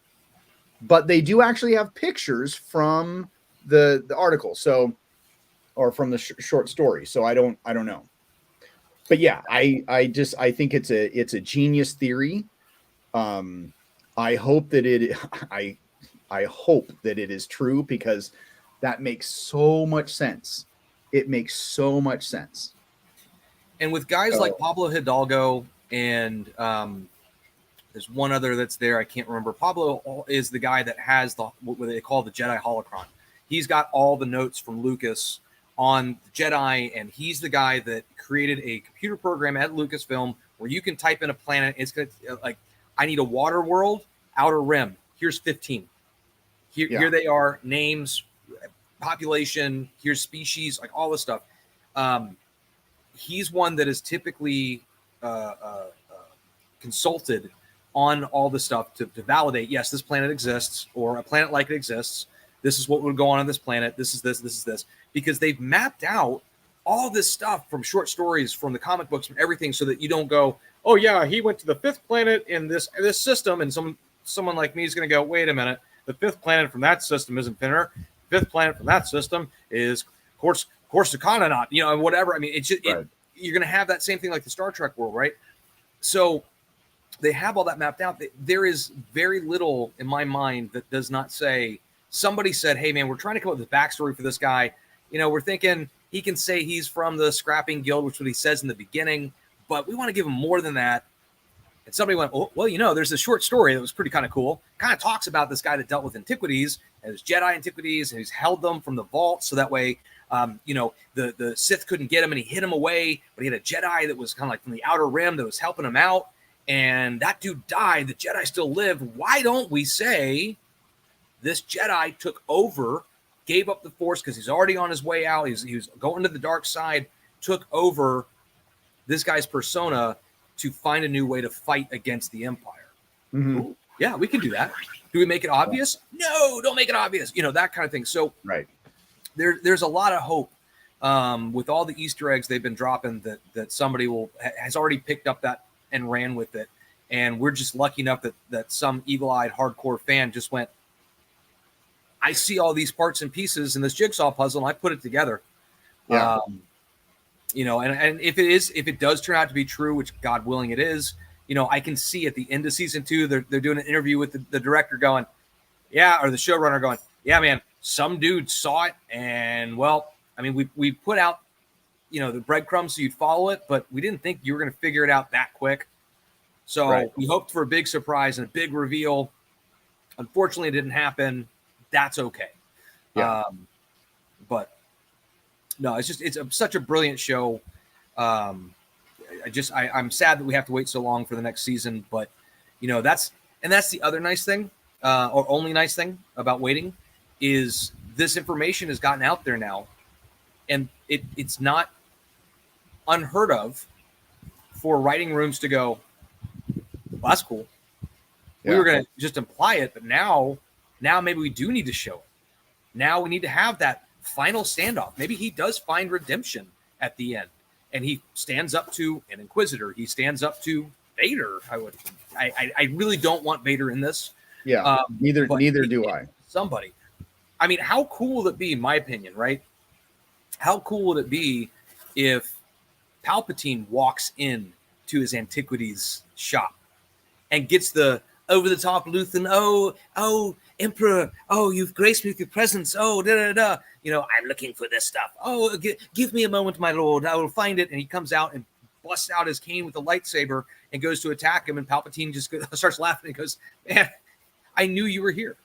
But they do actually have pictures from the article, or from the short story. So I don't know, but yeah, I think it's a genius theory. I hope that I hope that it is true, because that makes so much sense. It makes so much sense. And with guys like Pablo Hidalgo and there's one other that's there, I can't remember. Pablo is the guy that has what they call the Jedi holocron. He's got all the notes from Lucas on the Jedi, and he's the guy that created a computer program at Lucasfilm where you can type in a planet. It's going to, like, I need a water world, outer rim. Here's 15. Here they are, names, population, here's species, like all this stuff. He's one that is typically consulted on all this stuff to validate, yes, this planet exists, or a planet like it exists. This is what would go on this planet. This is this, because they've mapped out all this stuff from short stories, from the comic books, from everything, so that you don't go, oh yeah, he went to the 5th planet in this system, and someone like me is going to go, wait a minute, the 5th planet from that system isn't Finner. 5th planet from that system is Corsicana, whatever. I mean, it's just, right. You're going to have that same thing like the Star Trek world, right? So they have all that mapped out. There is very little in my mind that does not say, somebody said, hey man, we're trying to come up with a backstory for this guy. We're thinking he can say he's from the Scrapping Guild, which is what he says in the beginning, but we want to give him more than that. And somebody went, oh, well, there's a short story that was pretty kind of cool. Kind of talks about this guy that dealt with antiquities, and it was Jedi antiquities, and he's held them from the vault. So that way, the Sith couldn't get him, and he hid him away. But he had a Jedi that was kind of like from the outer rim that was helping him out. and that dude died. The Jedi still live. Why don't we say this Jedi took over, gave up the Force because he's already on his way out. He was going to the dark side, took over this guy's persona to find a new way to fight against the Empire. Mhm. Yeah, we can do that. Do we make it obvious? No, don't make it obvious. That kind of thing. So Right. there's a lot of hope with all the Easter eggs they've been dropping that somebody has already picked up that and ran with it. And we're just lucky enough that some eagle-eyed hardcore fan just went, I see all these parts and pieces in this jigsaw puzzle, and I put it together. Yeah. And if it does turn out to be true, which God willing it is, I can see at the end of season 2, they're doing an interview with the director going, yeah, or the showrunner going, yeah, man, some dude saw it, and well, I mean, we put out, the breadcrumbs so you'd follow it, but we didn't think you were going to figure it out that quick. So we hoped for a big surprise and a big reveal. Unfortunately, it didn't happen. That's okay. Yeah. But no, it's such a brilliant show. I'm sad that we have to wait so long for the next season, but that's the other nice thing, or only nice thing about waiting, is this information has gotten out there now, and it's not unheard of for writing rooms to go, well, that's cool. We were going to just imply it, but now maybe we do need to show it. Now we need to have that final standoff. Maybe he does find redemption at the end, and he stands up to an Inquisitor. He stands up to Vader. I really don't want Vader in this. Yeah. Neither do I. Somebody. I mean, how cool would it be, in my opinion, right? How cool would it be if Palpatine walks in to his antiquities shop and gets the over-the-top Luthen, oh, Emperor, oh, you've graced me with your presence, oh, da-da-da, I'm looking for this stuff. Oh, give me a moment, my lord, I will find it. And he comes out and busts out his cane with a lightsaber and goes to attack him, and Palpatine just starts laughing and goes, man, I knew you were here.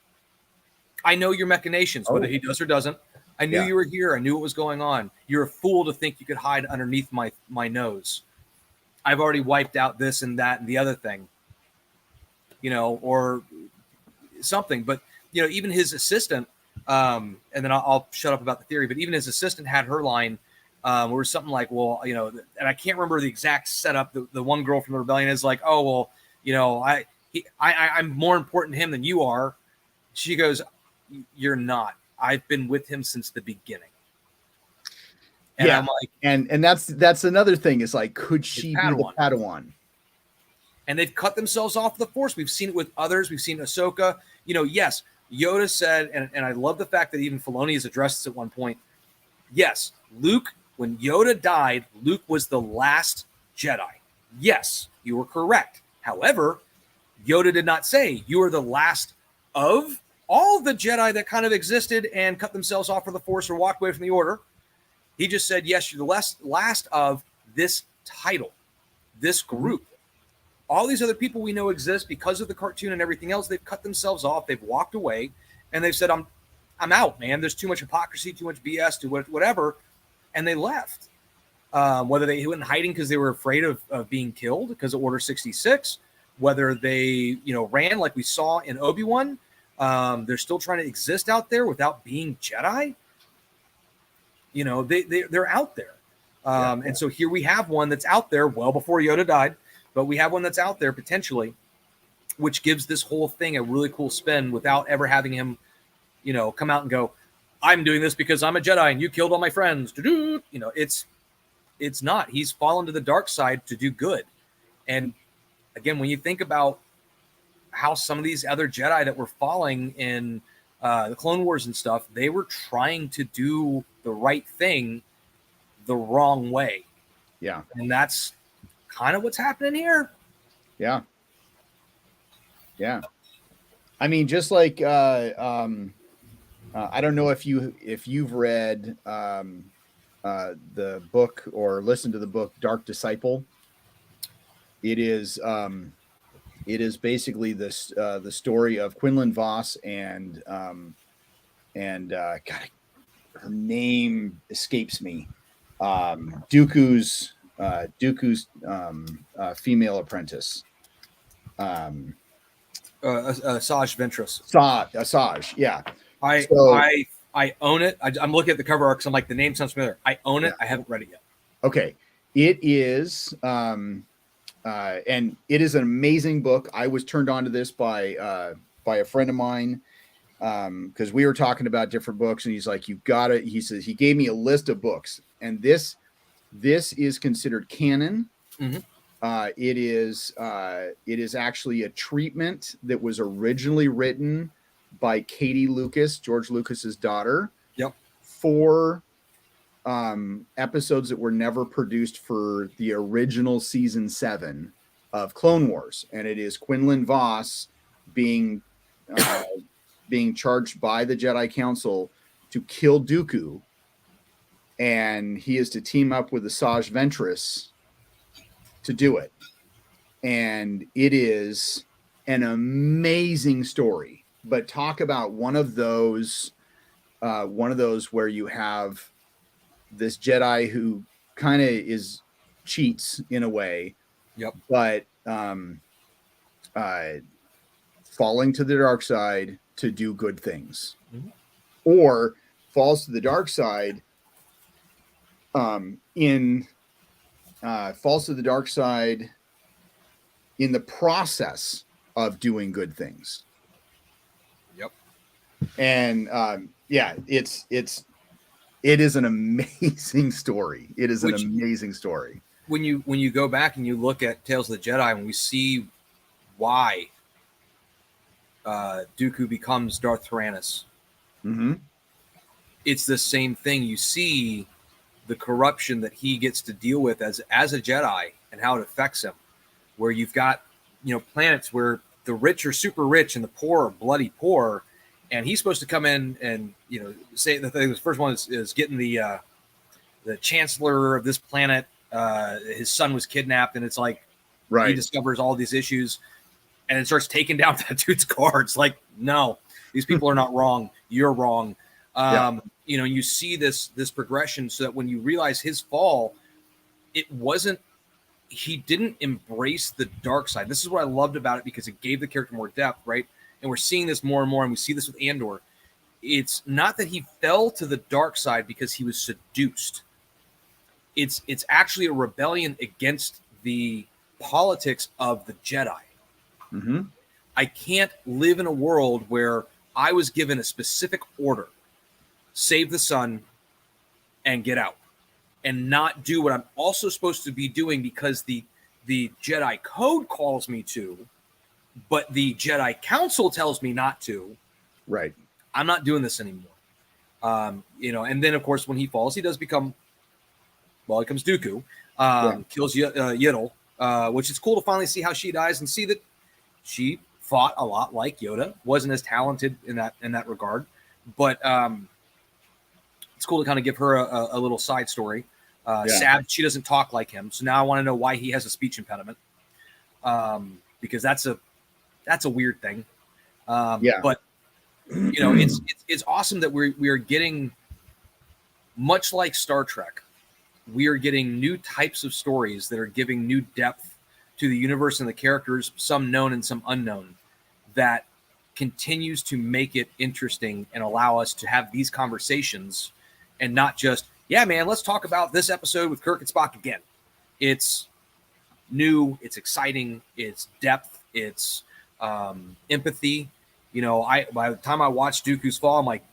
I know your machinations, whether he does or doesn't. I knew you were here. I knew what was going on. You're a fool to think you could hide underneath my nose. I've already wiped out this and that and the other thing. Or something, but even his assistant, and then I'll shut up about the theory, but even his assistant had her line, where it was something like, well, and I can't remember the exact setup. The one girl from the rebellion is like, oh, well, I'm more important to him than you are. She goes, you're not. I've been with him since the beginning. And I'm like, and that's another thing, is like, could she be the Padawan? And they've cut themselves off the Force. We've seen it with others. We've seen Ahsoka. Yes, Yoda said, and I love the fact that even Filoni has addressed this at one point. Yes, Luke, when Yoda died, Luke was the last Jedi. Yes, you were correct. However, Yoda did not say you are the last of all the Jedi that kind of existed and cut themselves off for the Force or walked away from the Order. He just said, yes, you're the last of this title, this group. All these other people we know exist because of the cartoon and everything else. They've cut themselves off. They've walked away, and they've said, I'm out, man. There's too much hypocrisy, too much BS, too much whatever. And they left. Whether they went in hiding because they were afraid of being killed because of Order 66, whether they, ran like we saw in Obi-Wan. They're still trying to exist out there without being Jedi. They're out there. And so here we have one that's out there well before Yoda died. But we have one that's out there potentially, which gives this whole thing a really cool spin without ever having him, come out and go, I'm doing this because I'm a Jedi and you killed all my friends. It's not. He's fallen to the dark side to do good. And again, when you think about how some of these other Jedi that were falling in the Clone Wars and stuff, they were trying to do the right thing the wrong way. Yeah. And that's kind of what's happening here. Yeah. I mean, just like I don't know if you've read the book or listened to the book Dark Disciple. It is basically this the story of Quinlan Voss and God, her name escapes me. Dooku's female apprentice. Asajj Ventress. Asajj, yeah. I own it. I'm looking at the cover art because I'm like, the name sounds familiar. I own it. I haven't read it yet. Okay, it is, and it is an amazing book. I was turned on to this by a friend of mine, because we were talking about different books, and he's like, "You got it." He says he gave me a list of books, and this is considered canon. Mm-hmm. It is actually a treatment that was originally written by Katie Lucas, George Lucas's daughter. Yep. For episodes that were never produced for the original season 7 of Clone Wars, and it is Quinlan Vos being charged by the Jedi Council to kill Dooku, and he is to team up with Asajj Ventress to do it. And it is an amazing story. But talk about one of those where you have this Jedi who kind of cheats in a way. Yep. But falling to the dark side to do good things, mm-hmm. or falls to the dark side falls to the dark side in the process of doing good things. Yep. And it is an amazing story. It is an amazing story. When you go back and you look at Tales of the Jedi, and we see why Dooku becomes Darth Tyrannus, mm-hmm. it's the same thing. You see the corruption that he gets to deal with as a Jedi and how it affects him. Where you've got, planets where the rich are super rich and the poor are bloody poor, and he's supposed to come in and say the thing. The first one is getting the chancellor of this planet. His son was kidnapped, and it's like, right. He discovers all these issues, and it starts taking down that dude's cards. Like, no, these people are not wrong. You're wrong. You see this progression, so that when you realize his fall, he didn't embrace the dark side. This is what I loved about it, because it gave the character more depth, right? And we're seeing this more and more, and we see this with Andor. It's not that he fell to the dark side because he was seduced. It's actually a rebellion against the politics of the Jedi. Mm-hmm. I can't live in a world where I was given a specific order: save the sun and get out, and not do what I'm also supposed to be doing because the Jedi Code calls me to, but the Jedi Council tells me not to. Right. I'm not doing this anymore. And then, of course, when he falls, he does become, he becomes Dooku, kills Yiddle, which is cool to finally see how she dies and see that she fought a lot like Yoda, wasn't as talented in that regard, but it's cool to kind of give her a little side story. Sad she doesn't talk like him, so now I want to know why he has a speech impediment, because that's a weird thing. But it's awesome that we are getting, much like Star Trek, we are getting new types of stories that are giving new depth to the universe and the characters, some known and some unknown, that continues to make it interesting and allow us to have these conversations, and not just, yeah, man, let's talk about this episode with Kirk and Spock again. It's new, it's exciting, it's depth, it's empathy. By the time I watched Dooku's fall, I'm like,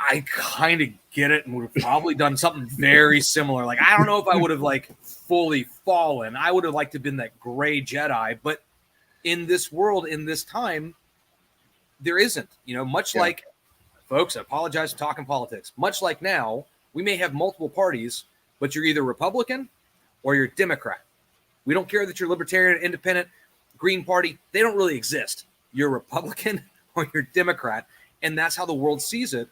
I kind of get it, and would have probably done something very similar. Like, I don't know if I would have fully fallen. I would have liked to have been that gray Jedi, but in this world, in this time, there isn't. Much like, folks, I apologize for talking politics. Much like now, we may have multiple parties, but you're either Republican or you're Democrat. We don't care that you're Libertarian, Independent, Green Party. They don't really exist. You're Republican or you're Democrat, and that's how the world sees it.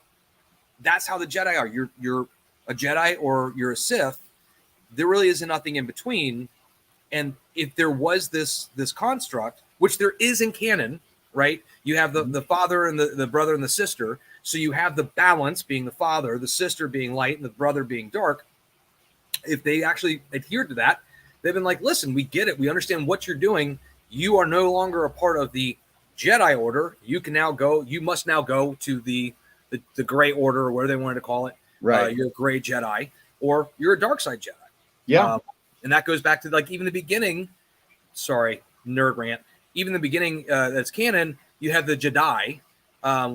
That's how the Jedi are. You're a Jedi or you're a Sith. There really isn't nothing in between. And if there was this construct, which there is in canon, right? You have the father and the brother and the sister. So you have the balance being the father, the sister being light, and the brother being dark. If they actually adhered to that, They've been like, listen, we get it. We understand what you're doing. You are no longer a part of the Jedi Order. You must now go to the Gray Order, or whatever they wanted to call it. Right. You're a Gray Jedi, or you're a dark side Jedi. Yeah. And that goes back to like even the beginning. Sorry, nerd rant. Even the beginning that's canon, you have the Jedi,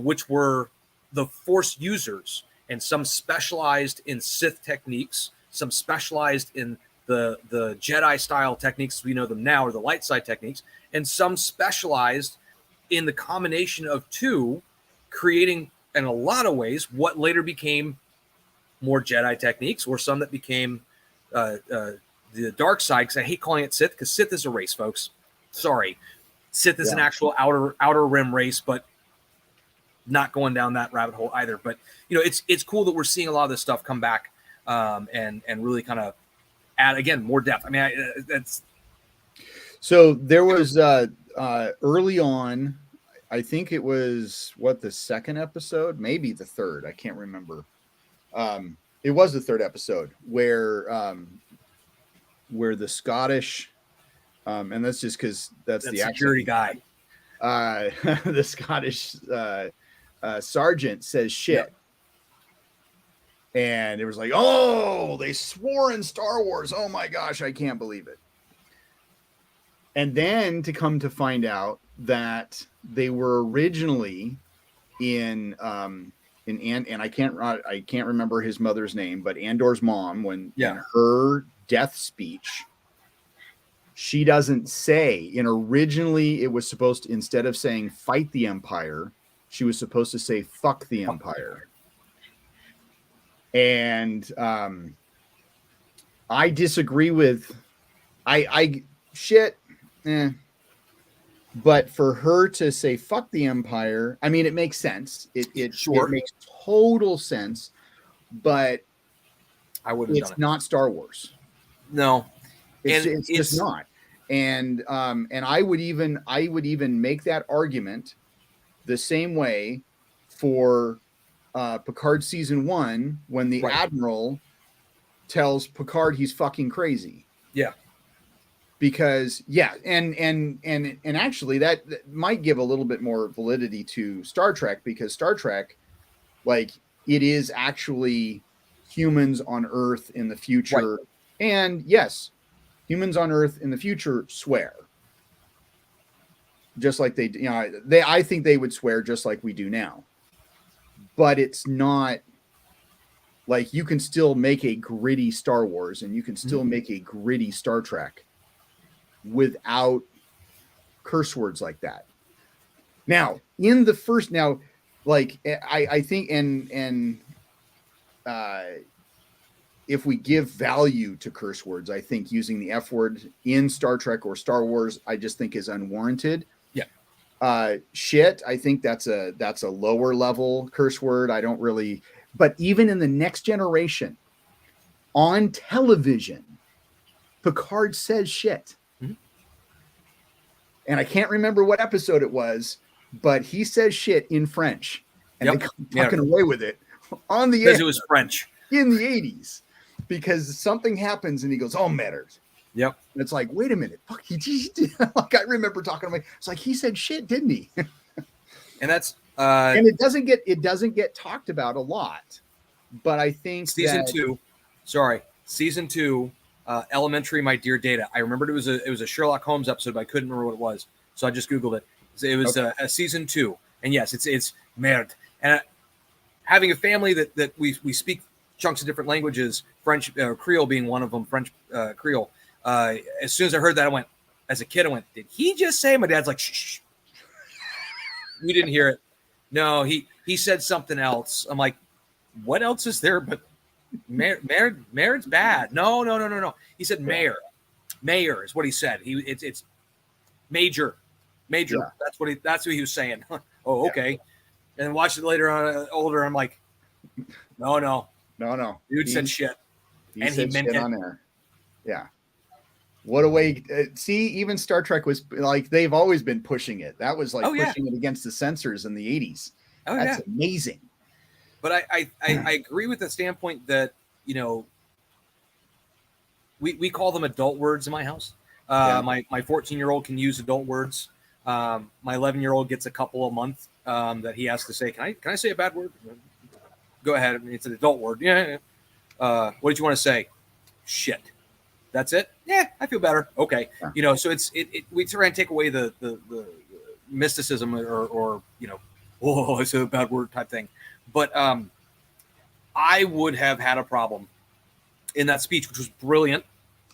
which were the Force users, and some specialized in Sith techniques, some specialized in the Jedi style techniques as we know them now, or the light side techniques, and some specialized in the combination of two, creating in a lot of ways what later became more Jedi techniques, or some that became the dark side. Because I hate calling it Sith, because Sith is a race, folks. Sorry, Sith is an actual outer rim race, but not going down that rabbit hole either. But it's cool that we're seeing a lot of this stuff come back and really kind of add again more depth. I mean, that's so there was early on. I think it was the second episode, maybe the third. I can't remember. It was the third episode where the Scottish, and that's just because that's the security guy. The Scottish sergeant says shit. Yep. And it was like, oh, they swore in Star Wars. Oh my gosh, I can't believe it. And then to come to find out that they were originally in and I can't remember his mother's name, but Andor's mom, in her death speech, she doesn't say, and originally it was supposed to, instead of saying fight the Empire, she was supposed to say fuck the Empire. And I disagree with but for her to say fuck the Empire, I mean, it makes sense. It makes total sense, but I wouldn't. It's not Star Wars. No, it's just not. And I would even make that argument the same way for Picard season 1, when the Admiral tells Picard he's fucking crazy. Yeah. Because and actually that might give a little bit more validity to Star Trek, because Star Trek, like, it is actually humans on Earth in the future. Right. And yes, humans on Earth in the future swear. Just like I think they would swear just like we do now. But it's not like, you can still make a gritty Star Wars and you can still make a gritty Star Trek without curse words like that. Now, in the first, I think, and if we give value to curse words, I think using the F word in Star Trek or Star Wars, I just think is unwarranted. Shit, I think that's a lower level curse word. I don't really, but even in the Next Generation on television, Picard says shit. Mm-hmm. And I can't remember what episode it was, but he says shit in French, and they come fucking away with it on the air. Because it was French in the 80s, because something happens and he goes, oh, matters. Yep. And it's like, wait a minute. Fuck, he like, I remember talking to me. It's like, he said shit, didn't he? And that's and it doesn't get talked about a lot. But I think season 2, Elementary, My Dear Data. I remembered it was a Sherlock Holmes episode, but I couldn't remember what it was. So I just Googled it. It was a season 2. And yes, it's merde. And having a family that we speak chunks of different languages, French, Creole being one of them, French, Creole. As soon as I heard that, as a kid, I went, did he just say? My dad's like, shh. We didn't hear it. No, he said something else. I'm like, what else is there? But Maird's bad. No. He said mayor. Mayor is what he said. It's major. Yeah. That's what he was saying. Oh, okay. Yeah. And watched it later on, older. I'm like, no. Dude said shit. And he meant it on there. Yeah. What a way. See, even Star Trek was like, they've always been pushing it. That was like pushing it against the censors in the 80s. That's amazing. But I agree with the standpoint that, we call them adult words in my house. Yeah. My 14-year-old can use adult words. My 11-year-old gets a couple a month that he has to say. Can I say a bad word? Go ahead. It's an adult word. Yeah. What did you want to say? Shit. That's it. Yeah, I feel better. Okay. Yeah. So we try and take away the mysticism or oh, I said a bad word type thing. But I would have had a problem in that speech, which was brilliant.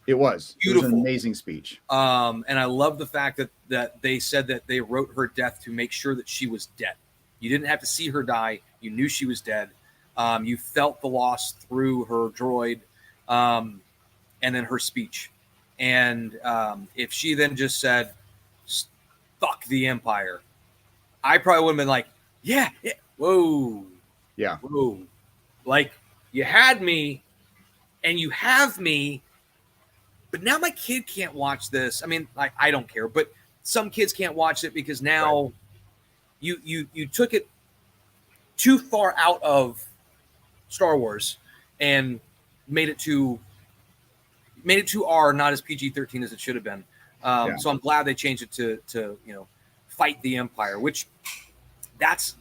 It was Beautiful. It was an amazing speech. And I love the fact that they said that they wrote her death to make sure that she was dead. You didn't have to see her die. You knew she was dead. You felt the loss through her droid, and then her speech. And if she then just said, fuck the Empire, I probably would have been like, yeah, whoa. Yeah. Whoa. Like, you had me and you have me, but now my kid can't watch this. I mean, I don't care, but some kids can't watch it because now you took it too far out of Star Wars and made it too R, not as PG-13 as it should have been. So I'm glad they changed it to fight the Empire, which that's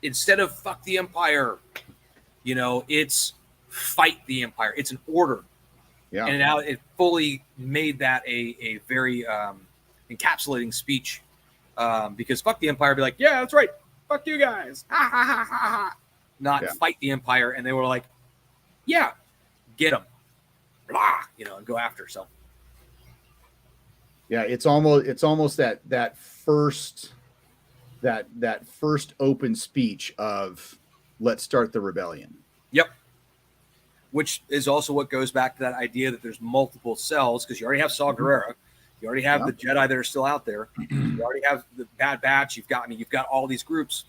instead of fuck the Empire, it's fight the Empire. It's an order. Yeah. And now it fully made that a very encapsulating speech because fuck the Empire be like, yeah, that's right. Fuck you guys. Ha, ha, ha, ha, ha. Not fight the Empire. And they were like, yeah, get them. Blah, and go after. So. Yeah. It's almost that first open speech of let's start the rebellion. Yep. Which is also what goes back to that idea that there's multiple cells because you already have Saw Gerrera, you already have the Jedi that are still out there, you already have the Bad Batch, you've got all these groups.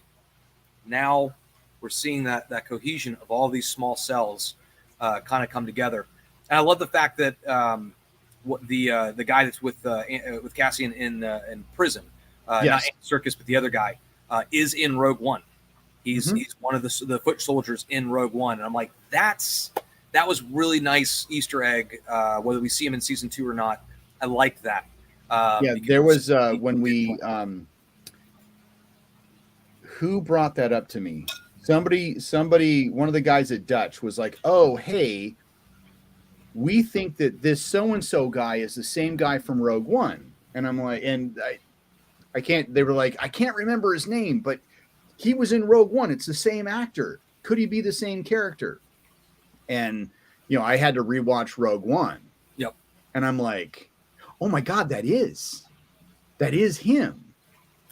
Now we're seeing that cohesion of all these small cells kind of come together, and I love the fact that the guy that's with Cassian in prison, not Circus, but the other guy is in Rogue One. He's one of the foot soldiers in Rogue One, and I'm like, that was really nice Easter egg. Whether we see him in season 2 or not, I liked that. There was when we who brought that up to me? Somebody, one of the guys at Dutch was like, "Oh, hey, we think that this so and so guy is the same guy from Rogue One," and I'm like, and I can't. They were like, I can't remember his name, but he was in Rogue One. It's the same actor. Could he be the same character? And, I had to rewatch Rogue One. Yep. And I'm like, oh my God, that is him.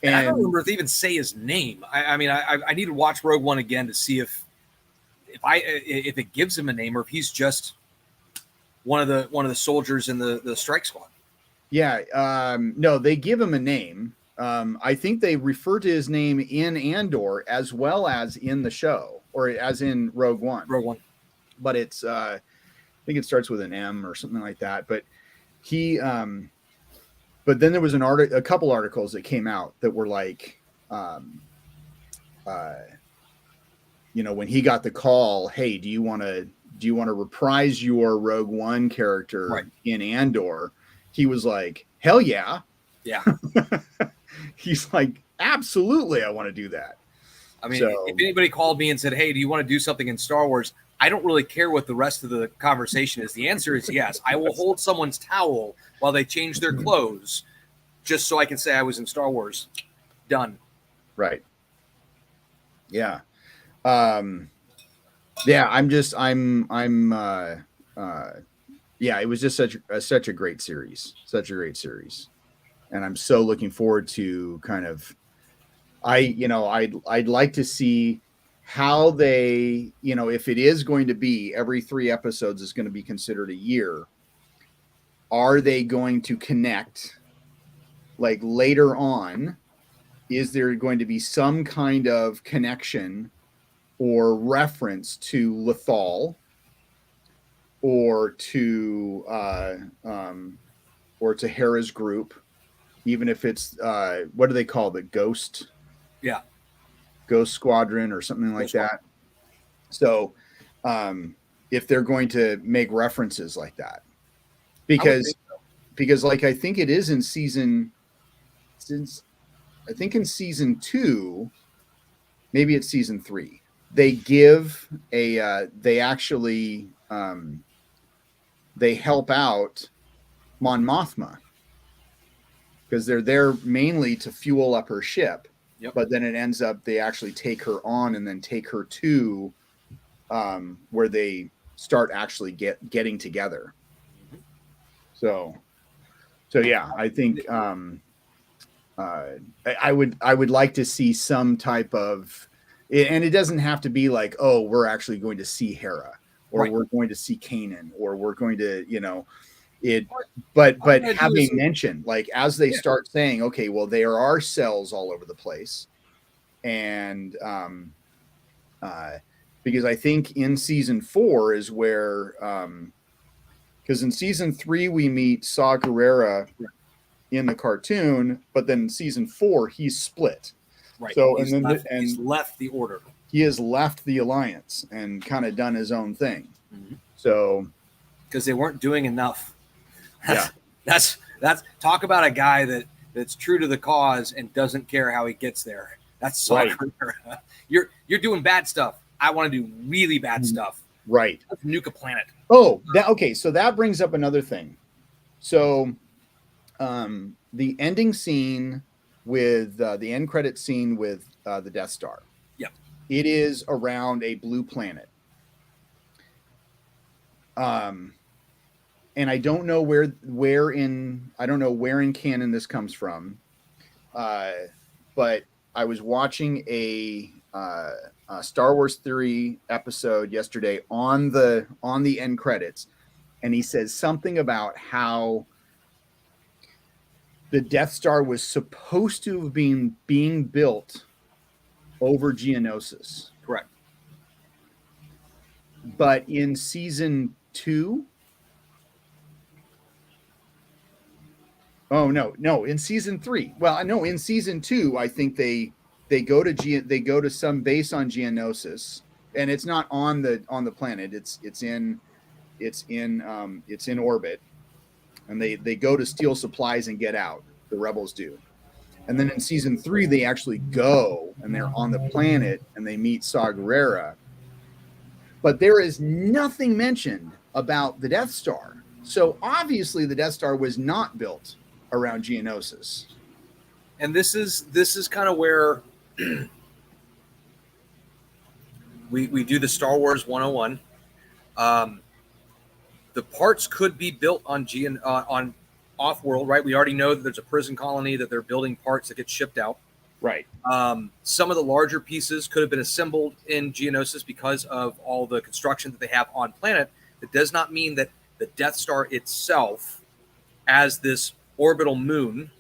And I don't remember if they even say his name. I mean, I need to watch Rogue One again to see if it gives him a name or if he's just one of the soldiers in the strike squad. Yeah. No, they give him a name. I think they refer to his name in Andor as well as in the show, or as in Rogue One. Rogue One. But it's I think it starts with an M or something like that. But he but then there was a couple articles that came out that were like when he got the call, hey, do you want to reprise your Rogue One character in Andor? He was like, hell yeah. Yeah. He's like, absolutely, I want to do that. I mean, if anybody called me and said, hey, do you want to do something in Star Wars? I don't really care what the rest of the conversation is. The answer is yes. I will hold someone's towel while they change their clothes just so I can say I was in Star Wars. Done. Right. Yeah. Yeah, it was just such a great series. Such a great series. And I'm so looking forward to kind of I'd like to see how they, if it is going to be every 3 episodes is going to be considered a year, are they going to connect like later on? Is there going to be some kind of connection or reference to Lethal or to Hera's group, even if it's what do they call it? Ghost Squadron or something like that. So if they're going to make references like that, because think so. because like I think it is in season since I think in season 2, maybe it's season 3. They give they actually they help out Mon Mothma because they're there mainly to fuel up her ship. Yep. But then it ends up they actually take her on and then take her to where they start actually getting together. So yeah, I think I would like to see some type of, and it doesn't have to be like, oh, we're actually going to see Hera, or Right. we're going to see Kanan, or we're going to, it. But having mentioned, like, as they start saying, okay, well, there are cells all over the place, and because I think in season 4 is where, because in season 3 we meet Saw Gerrera in the cartoon, but then in season 4 he's split. Right. So he's and then he's left the Order. He has left the Alliance and kind of done his own thing. So because they weren't doing enough. Yeah. That's talk about a guy that's true to the cause and doesn't care how he gets there. That's Saw Gerrera. You're doing bad stuff. I want to do really bad stuff. Right. Let's nuke a planet. Oh, okay. So that brings up another thing. So the ending scene with the end credit scene with the Death Star. Yep. It is around a blue planet. And I don't know where in canon this comes from. But I was watching a Star Wars Theory episode yesterday on the end credits, and he says something about how the Death Star was supposed to have been being built over Geonosis. Correct. But in season 2, in season 3. Well, no, in season 2, I think they go to some base on Geonosis, and it's not on the planet. It's in orbit, and they go to steal supplies and get out. The rebels do. And then in season 3, they actually go and they're on the planet and they meet Saw Gerrera. But there is nothing mentioned about the Death Star. So obviously the Death Star was not built around Geonosis. And this is kind of where we do the Star Wars 101. The parts could be built on on off-world, right? We already know that there's a prison colony that they're building parts that get shipped out. Right. Some of the larger pieces could have been assembled in Geonosis because of all the construction that they have on planet. That does not mean that the Death Star itself, as this orbital moon,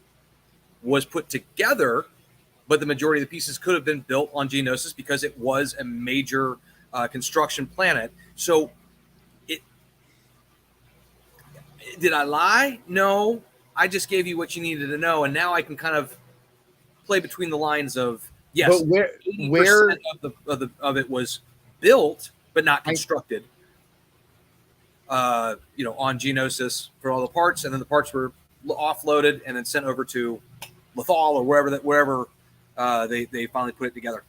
was put together, but the majority of the pieces could have been built on Geonosis because it was a major construction planet. So did I lie? No, I just gave you what you needed to know, and now I can kind of play between the lines of yes. But where 80% of it was built but not constructed. On Geonosis for all the parts, and then the parts were offloaded and then sent over to Lethal or wherever they finally put it together.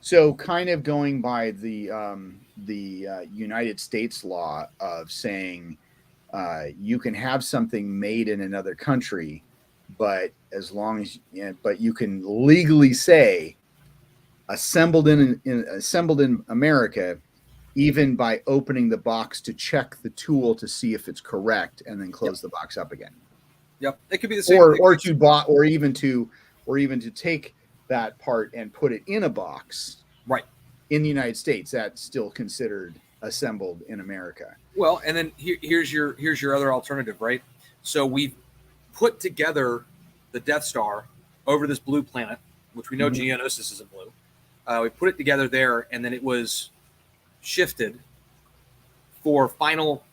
So, kind of going by the United States law of saying you can have something made in another country, but as long as but you can legally say assembled in America, even by opening the box to check the tool to see if it's correct, and then close the box up again. Yep, it could be the same. Or even to take that part and put it in a box. Right. In the United States, that's still considered assembled in America. Well, and then here's your other alternative, right? So we've put together the Death Star over this blue planet, which we know Geonosis isn't blue. We put it together there, and then it was shifted for final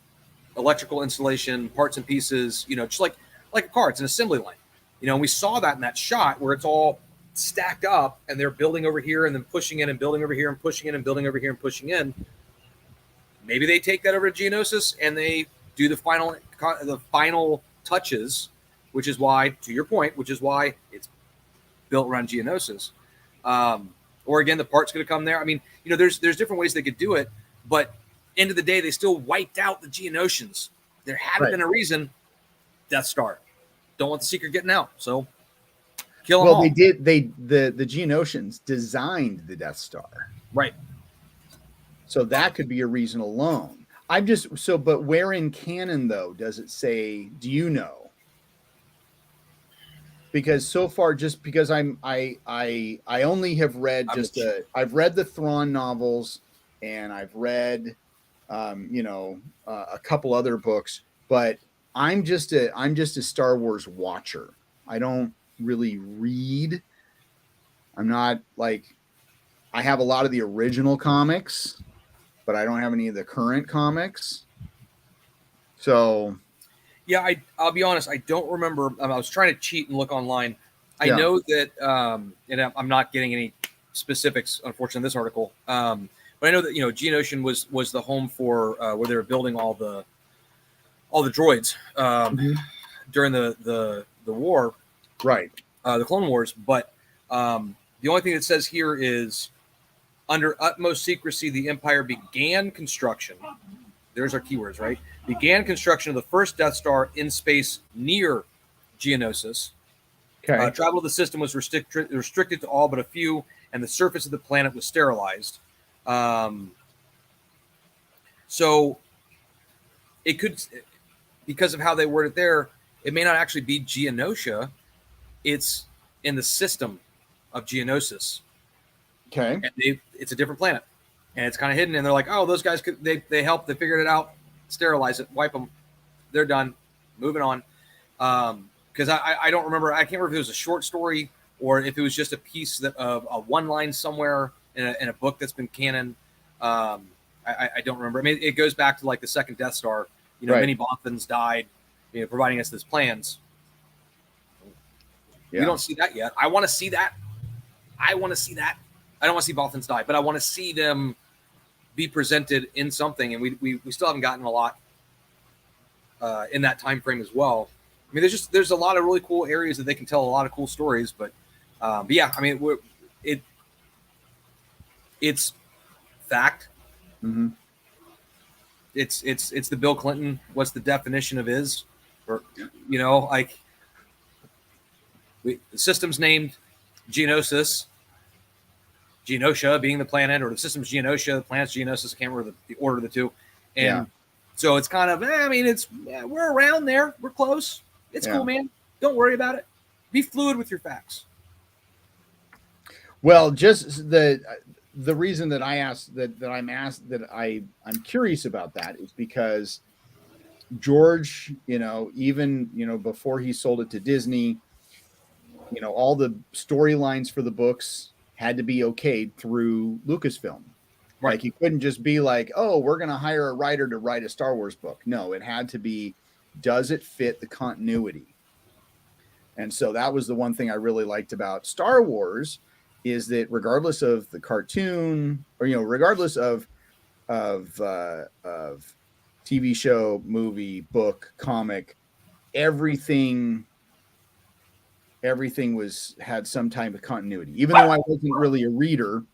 electrical installation, parts and pieces, just like a car. It's an assembly line. And we saw that in that shot where it's all stacked up and they're building over here and then pushing in and building over here and pushing in and building over here and pushing in. Maybe they take that over to Geonosis and they do the final touches, which is why, to your point, which is why it's built around Geonosis. Or again, the part's going to come there. I mean, there's different ways they could do it, but end of the day, they still wiped out the Geonosians. There had Right. been a reason. Death Star. Don't want the secret getting out, so kill them Well, all. they did. The Geonosians designed the Death Star, Right. so that could be a reason alone. But where in canon though does it say? Do you know? Because so far, just because I only have read I've read the Thrawn novels, and I've read a couple other books, but I'm just a Star Wars watcher. I don't really read. I'm not like, I have a lot of the original comics, but I don't have any of the current comics. So yeah, I'll be honest, I don't remember. I was trying to cheat and look online. I know that, and I'm not getting any specifics, unfortunately, in this article. But I know that Geonosian was the home for where they were building all the droids during the war, right. the Clone Wars. But the only thing that says here is, under utmost secrecy, the Empire began construction. There's our keywords, right? Began construction of the first Death Star in space near Geonosis. Okay. Travel to the system was restricted to all but a few, and the surface of the planet was sterilized. So it could, because of how they word it there, it may not actually be Geonosia. It's in the system of Geonosis. Okay. And it's a different planet, and it's kind of hidden. And they're like, oh, those guys they helped. They figured it out. Sterilize it. Wipe them. They're done. Moving on. Because I don't remember. I can't remember if it was a short story or if it was just a piece of a one line somewhere in a book that's been canon. I don't remember. I mean, it goes back to like the second Death Star. Right. Many Bothans died, providing us these plans. Yeah. We don't see that yet. I want to see that. I don't want to see Bothans die, but I want to see them be presented in something, and we still haven't gotten a lot in that time frame as well. I mean, there's a lot of really cool areas that they can tell a lot of cool stories, but yeah, I mean, it's fact. Mm-hmm. It's the Bill Clinton. What's the definition of is, or like the system's named Geonosis. Geonosia being the planet, or the system's Geonosia, the planet's Geonosis. I can't remember the order of the two. And so it's kind of, I mean, we're around there. We're close. It's cool, man. Don't worry about it. Be fluid with your facts. Well, just the reason that I'm curious about that is because George, even, before he sold it to Disney, all the storylines for the books had to be okayed through Lucasfilm. Right. Like, you couldn't just be like, oh, we're going to hire a writer to write a Star Wars book. No, it had to be, does it fit the continuity? And so that was the one thing I really liked about Star Wars, is that regardless of the cartoon, or, regardless of TV show, movie, book, comic, everything had some type of continuity. Even though I wasn't really a reader,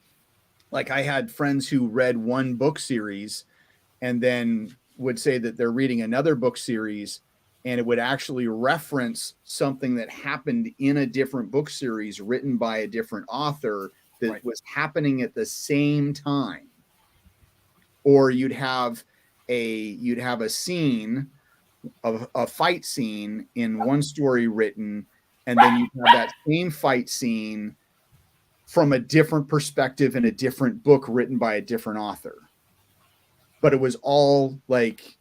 like, I had friends who read one book series and then would say that they're reading another book series, and it would actually reference something that happened in a different book series written by a different author that was happening at the same time. Or you'd have a scene of a fight scene in one story written, and then you have that same fight scene from a different perspective in a different book written by a different author. But it was all like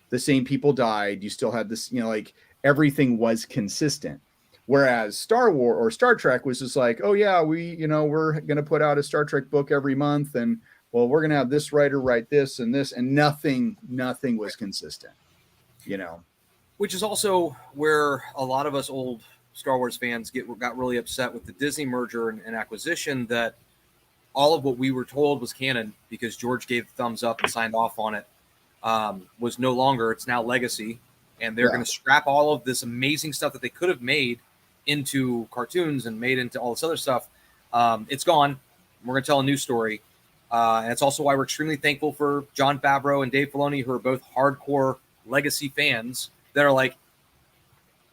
the same people died. You still had this, like, everything was consistent. Whereas Star Wars or Star Trek was just like, oh yeah, we're going to put out a Star Trek book every month, and well, we're going to have this writer write this and this, and nothing was consistent, Which is also where a lot of us old Star Wars fans got really upset with the Disney merger and acquisition, that all of what we were told was canon because George gave the thumbs up and signed off on it. was no longer. It's now Legacy, and they're Yeah. going to scrap all of this amazing stuff that they could have made into cartoons and made into all this other stuff. It's gone. We're going to tell a new story. And it's also why we're extremely thankful for Jon Favreau and Dave Filoni, who are both hardcore Legacy fans that are like,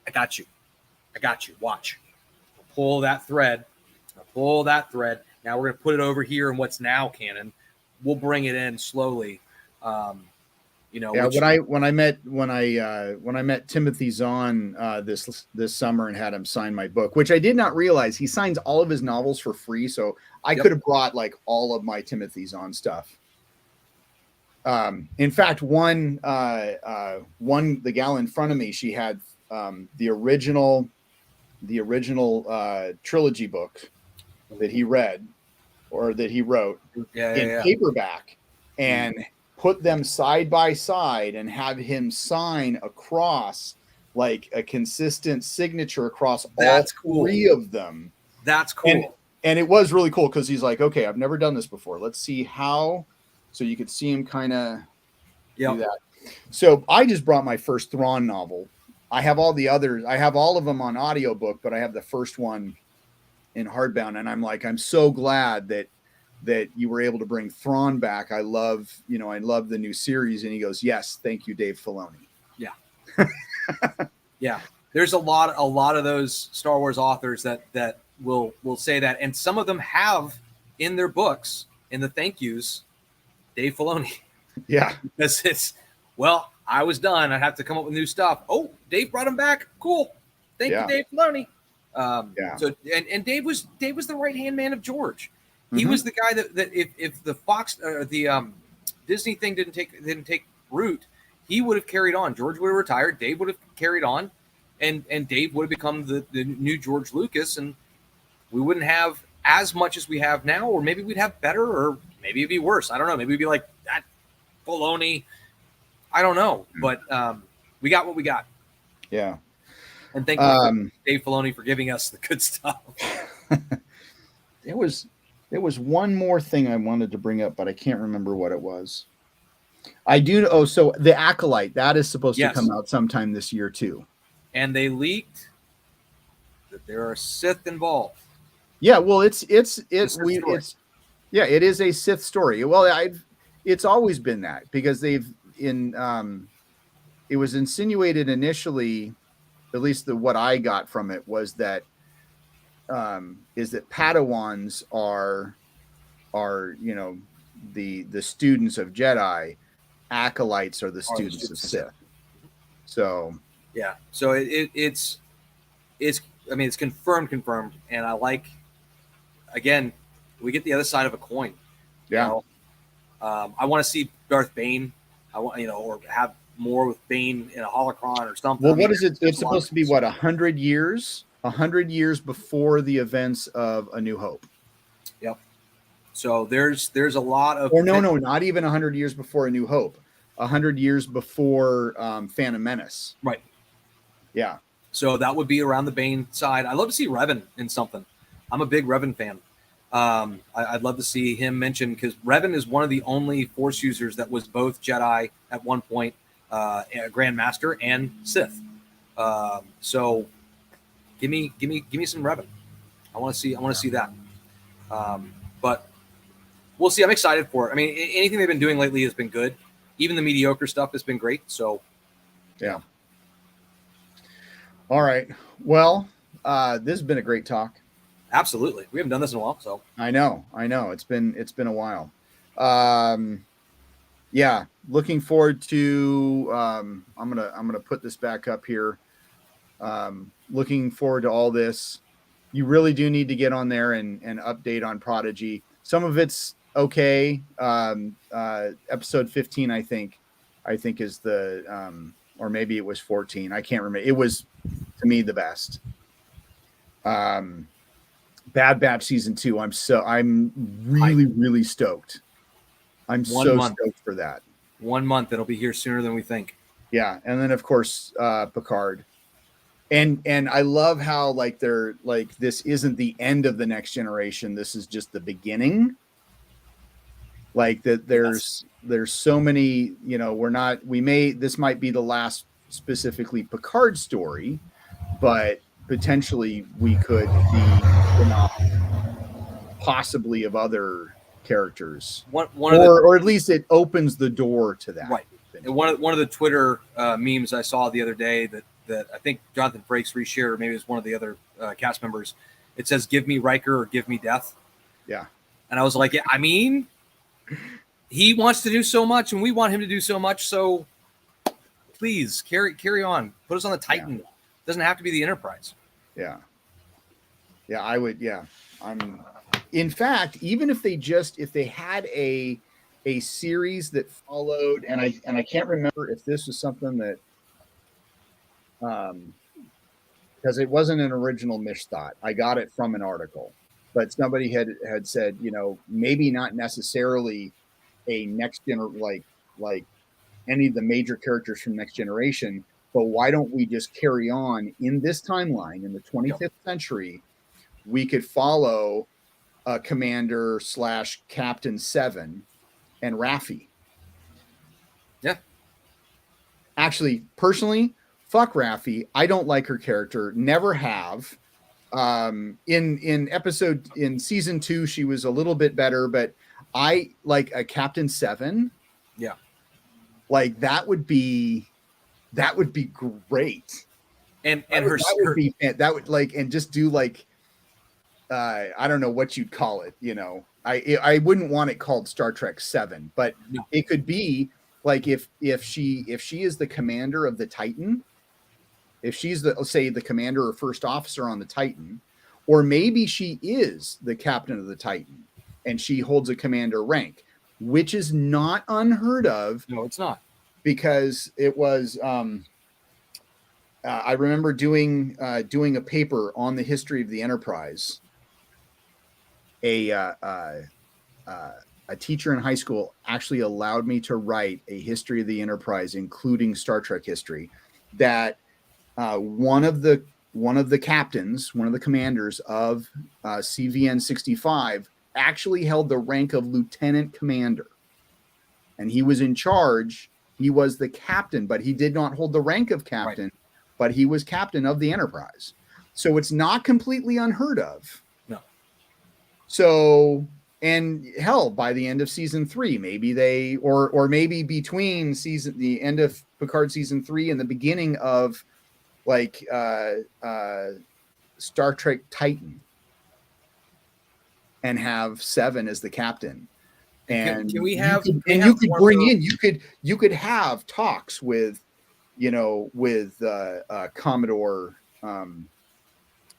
I got you. Watch. I'll pull that thread. Now we're going to put it over here in what's now canon. We'll bring it in slowly. Yeah, when I met Timothy Zahn this summer and had him sign my book, which I did not realize he signs all of his novels for free. So I could have brought like all of my Timothy Zahn stuff. In fact, the gal in front of me, she had the original trilogy book that he read or that he wrote in paperback and put them side by side and have him sign across like a consistent signature across all three of them. That's cool. And it was really cool because he's like, okay, I've never done this before. Let's see how. So you could see him kind of do that. So I just brought my first Thrawn novel. I have all the others. I have all of them on audiobook, but I have the first one in hardbound. And I'm like, I'm so glad that you were able to bring Thrawn back. I love the new series. And he goes, yes, thank you, Dave Filoni. Yeah. Yeah. There's a lot of those Star Wars authors that will say that. And some of them have in their books, in the thank yous, Dave Filoni. Yeah. Because it's, well, I was done. I have to come up with new stuff. Oh, Dave brought him back. Cool. Thank you, Dave Filoni. So and Dave was the right-hand man of George. He was the guy that if the Fox or the Disney thing didn't take root, he would have carried on. George would have retired. Dave would have carried on, and Dave would have become the new George Lucas, and we wouldn't have as much as we have now, or maybe we'd have better, or maybe it'd be worse. I don't know. Maybe we'd be like that Filoni. I don't know, but we got what we got. Yeah. And thank you, Dave Filoni, for giving us the good stuff. There was one more thing I wanted to bring up, but I can't remember what it was. I do. Oh, so the Acolyte, that is supposed to come out sometime this year too. And they leaked that there are Sith involved. Yeah, well, it is a Sith story. Well, it's always been that because it was insinuated initially, at least what I got from it was that is that Padawans are the students of Jedi, acolytes are the students of Sith. So yeah, so it's I mean it's confirmed, and I like, again, we get the other side of a coin. Yeah. You know? I want to see Darth Bane. I want or have more with Bane in a holocron or something. Well, what is it? It's supposed to be 100 years? 100 years before the events of A New Hope. Yep. So there's a lot of, or no, not even 100 years before A New Hope. 100 years before Phantom Menace. Right. Yeah. So that would be around the Bane side. I'd love to see Revan in something. I'm a big Revan fan. I'd love to see him mentioned because Revan is one of the only Force users that was both Jedi at one point, Grand Master and Sith. So give me some Revan. I want to see that. But we'll see. I'm excited for it. I mean, anything they've been doing lately has been good. Even the mediocre stuff has been great. So yeah. All right. Well, this has been a great talk. Absolutely. We haven't done this in a while, so I know. It's been a while. Yeah, looking forward to I'm gonna put this back up here. Looking forward to all this. You really do need to get on there and update on Prodigy. Some of it's okay. Episode 15, I think is the or maybe it was 14. I can't remember. It was, to me, the best. Bad Batch season 2. I'm really stoked. I'm stoked for that. 1 month. It'll be here sooner than we think. Yeah. And then of course, Picard. And I love how like they're like, this isn't the end of the next generation. This is just the beginning. Like that there's so many, you know, this might be the last specifically Picard story, but potentially we could see possibly of other characters, or at least it opens the door to that. Right. And one of the Twitter memes I saw the other day that I think Jonathan Frakes reshared, or maybe it was one of the other cast members. It says, "Give me Riker or give me death." Yeah. And I was like, yeah, I mean, he wants to do so much, and we want him to do so much. So please carry on. Put us on the Titan. Yeah. It doesn't have to be the Enterprise. Yeah. Yeah, I would. Yeah, in fact, even if they had a series that followed, and I can't remember if this was something that, because it wasn't an original Mish thought. I got it from an article, but somebody had said, you know, maybe not necessarily a next like any of the major characters from Next Generation, but why don't we just carry on in this timeline in the 25th century? We could follow Commander / Captain 7 and Raffi. Yeah. Actually, personally, fuck Raffi. I don't like her character. Never have. In season 2, she was a little bit better, but I like a Captain 7. Yeah. Like that would be great. And just do like, I don't know what you'd call it, you know. I wouldn't want it called Star Trek 7, but no. It could be like if she is the commander of the Titan, if she's the commander or first officer on the Titan, or maybe she is the captain of the Titan and she holds a commander rank, which is not unheard of. No, it's not, because it was. I remember doing a paper on the history of the Enterprise. A teacher in high school actually allowed me to write a history of the Enterprise, including Star Trek history. That one of the captains, one of the commanders of CVN 65, actually held the rank of lieutenant commander, and he was in charge. He was the captain, but he did not hold the rank of captain. Right. But he was captain of the Enterprise. So it's not completely unheard of. No. So, and hell, by the end of season 3, maybe they, or maybe between the end of Picard season 3 and the beginning of like Star Trek Titan, and have 7 as the captain. And can we have, you could have talks with, you know, with Commodore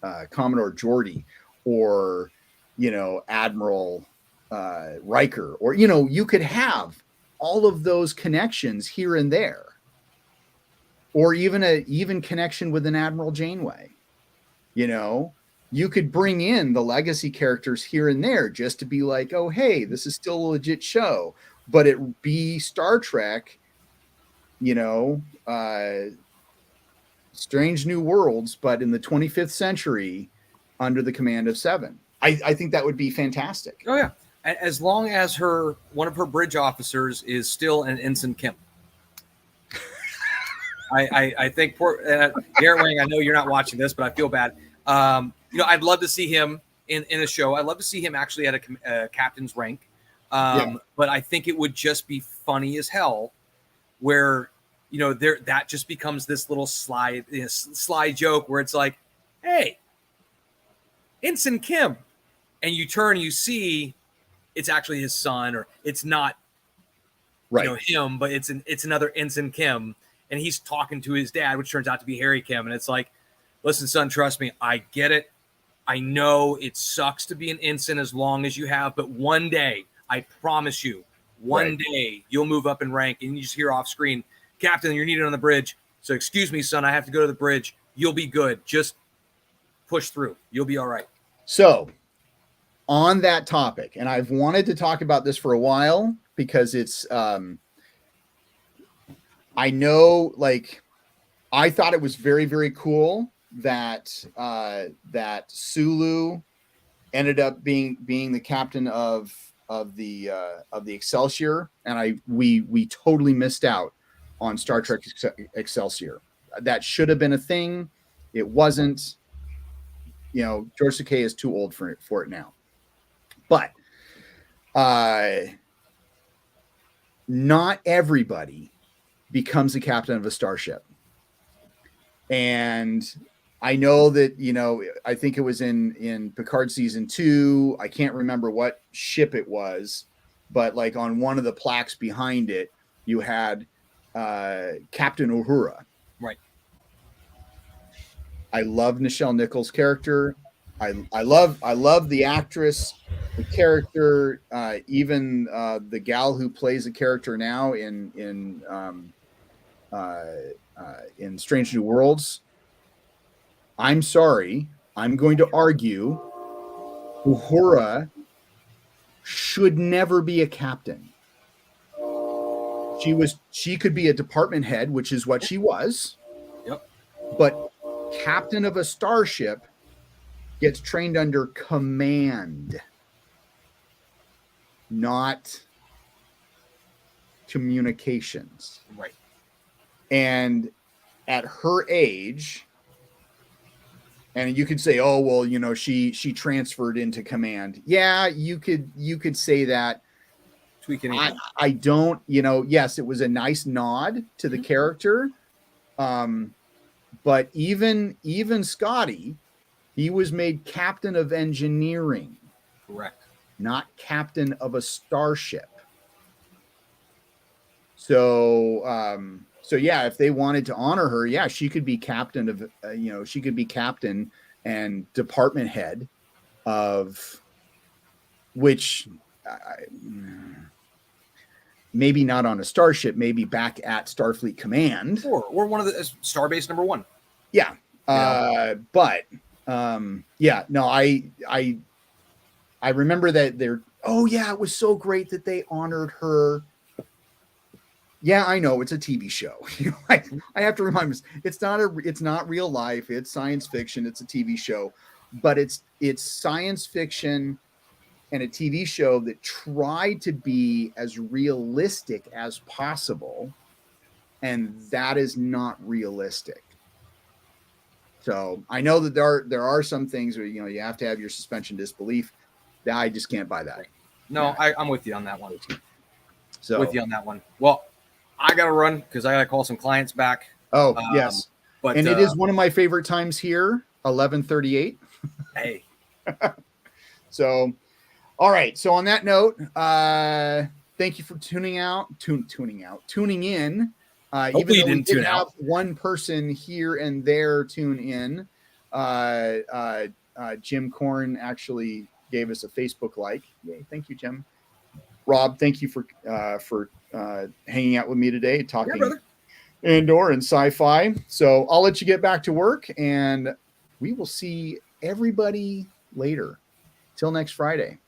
Geordi, or, you know, Admiral Riker, or, you know, you could have all of those connections here and there, or even connection with an Admiral Janeway. You know, you could bring in the legacy characters here and there just to be like, oh, hey, this is still a legit show, but it be Star Trek, you know, Strange New Worlds, but in the 25th century under the command of 7. I think that would be fantastic. Oh, yeah. As long as one of her bridge officers is still an Ensign Kim. I think Garrett Wang, I know you're not watching this, but I feel bad. You know, I'd love to see him in a show. I'd love to see him actually at a captain's rank. But I think it would just be funny as hell where, you know, that just becomes this little sly joke where it's like, hey, Ensign Kim. And you turn and you see it's actually his son, or it's not, right, you know, him, but it's another Ensign Kim. And he's talking to his dad, which turns out to be Harry Kim. And it's like, listen, son, trust me. I get it. I know it sucks to be an ensign as long as you have, but one day, I promise you, one day you'll move up in rank, and you just hear off screen, Captain, you're needed on the bridge. So excuse me, son, I have to go to the bridge. You'll be good. Just push through. You'll be all right. So on that topic, and I've wanted to talk about this for a while because it's, I know, like, I thought it was very, very cool that Sulu ended up being the captain of Excelsior, and we totally missed out on Star Trek Excelsior. That should have been a thing. It wasn't. George Takei is too old for it now. But not everybody becomes a captain of a starship. And I know that, I think it was in Picard season 2. I can't remember what ship it was, but like on one of the plaques behind it, you had Captain Uhura. Right. I love Nichelle Nichols' character. I love the actress, the character, even the gal who plays the character now in Strange New Worlds. I'm sorry. I'm going to argue Uhura should never be a captain. She could be a department head, which is what she was. Yep. But captain of a starship gets trained under command, not communications. Right. And at her age, and you could say, oh, well, she transferred into command. Yeah, you could say that. Tweaking. I don't, yes, it was a nice nod to the character. But even Scotty, he was made captain of engineering. Correct. Not captain of a starship. So yeah, if they wanted to honor her, yeah, she could be captain of, she could be captain and department head of which maybe not on a starship, maybe back at Starfleet Command or one of the Starbase number 1. Yeah. But yeah, no, I remember that it was so great that they honored her. Yeah, I know it's a TV show. I have to remind myself, it's not real life. It's science fiction. It's a TV show, but it's science fiction and a TV show that tried to be as realistic as possible. And that is not realistic. So I know that there are some things where, you have to have your suspension disbelief. I just can't buy that. No, yeah. I'm with you on that one. So with you on that one. Well, I got to run because I got to call some clients back. Oh, yes. But it is one of my favorite times here, 11:38. Hey. So, all right. So on that note, thank you for tuning in. Even though we did have one person here and there tune in, Jim Korn actually gave us a Facebook like. Yay! Thank you, Jim. Rob, thank you for hanging out with me today, talking Andor and sci-fi. So I'll let you get back to work, and we will see everybody later. Till next Friday.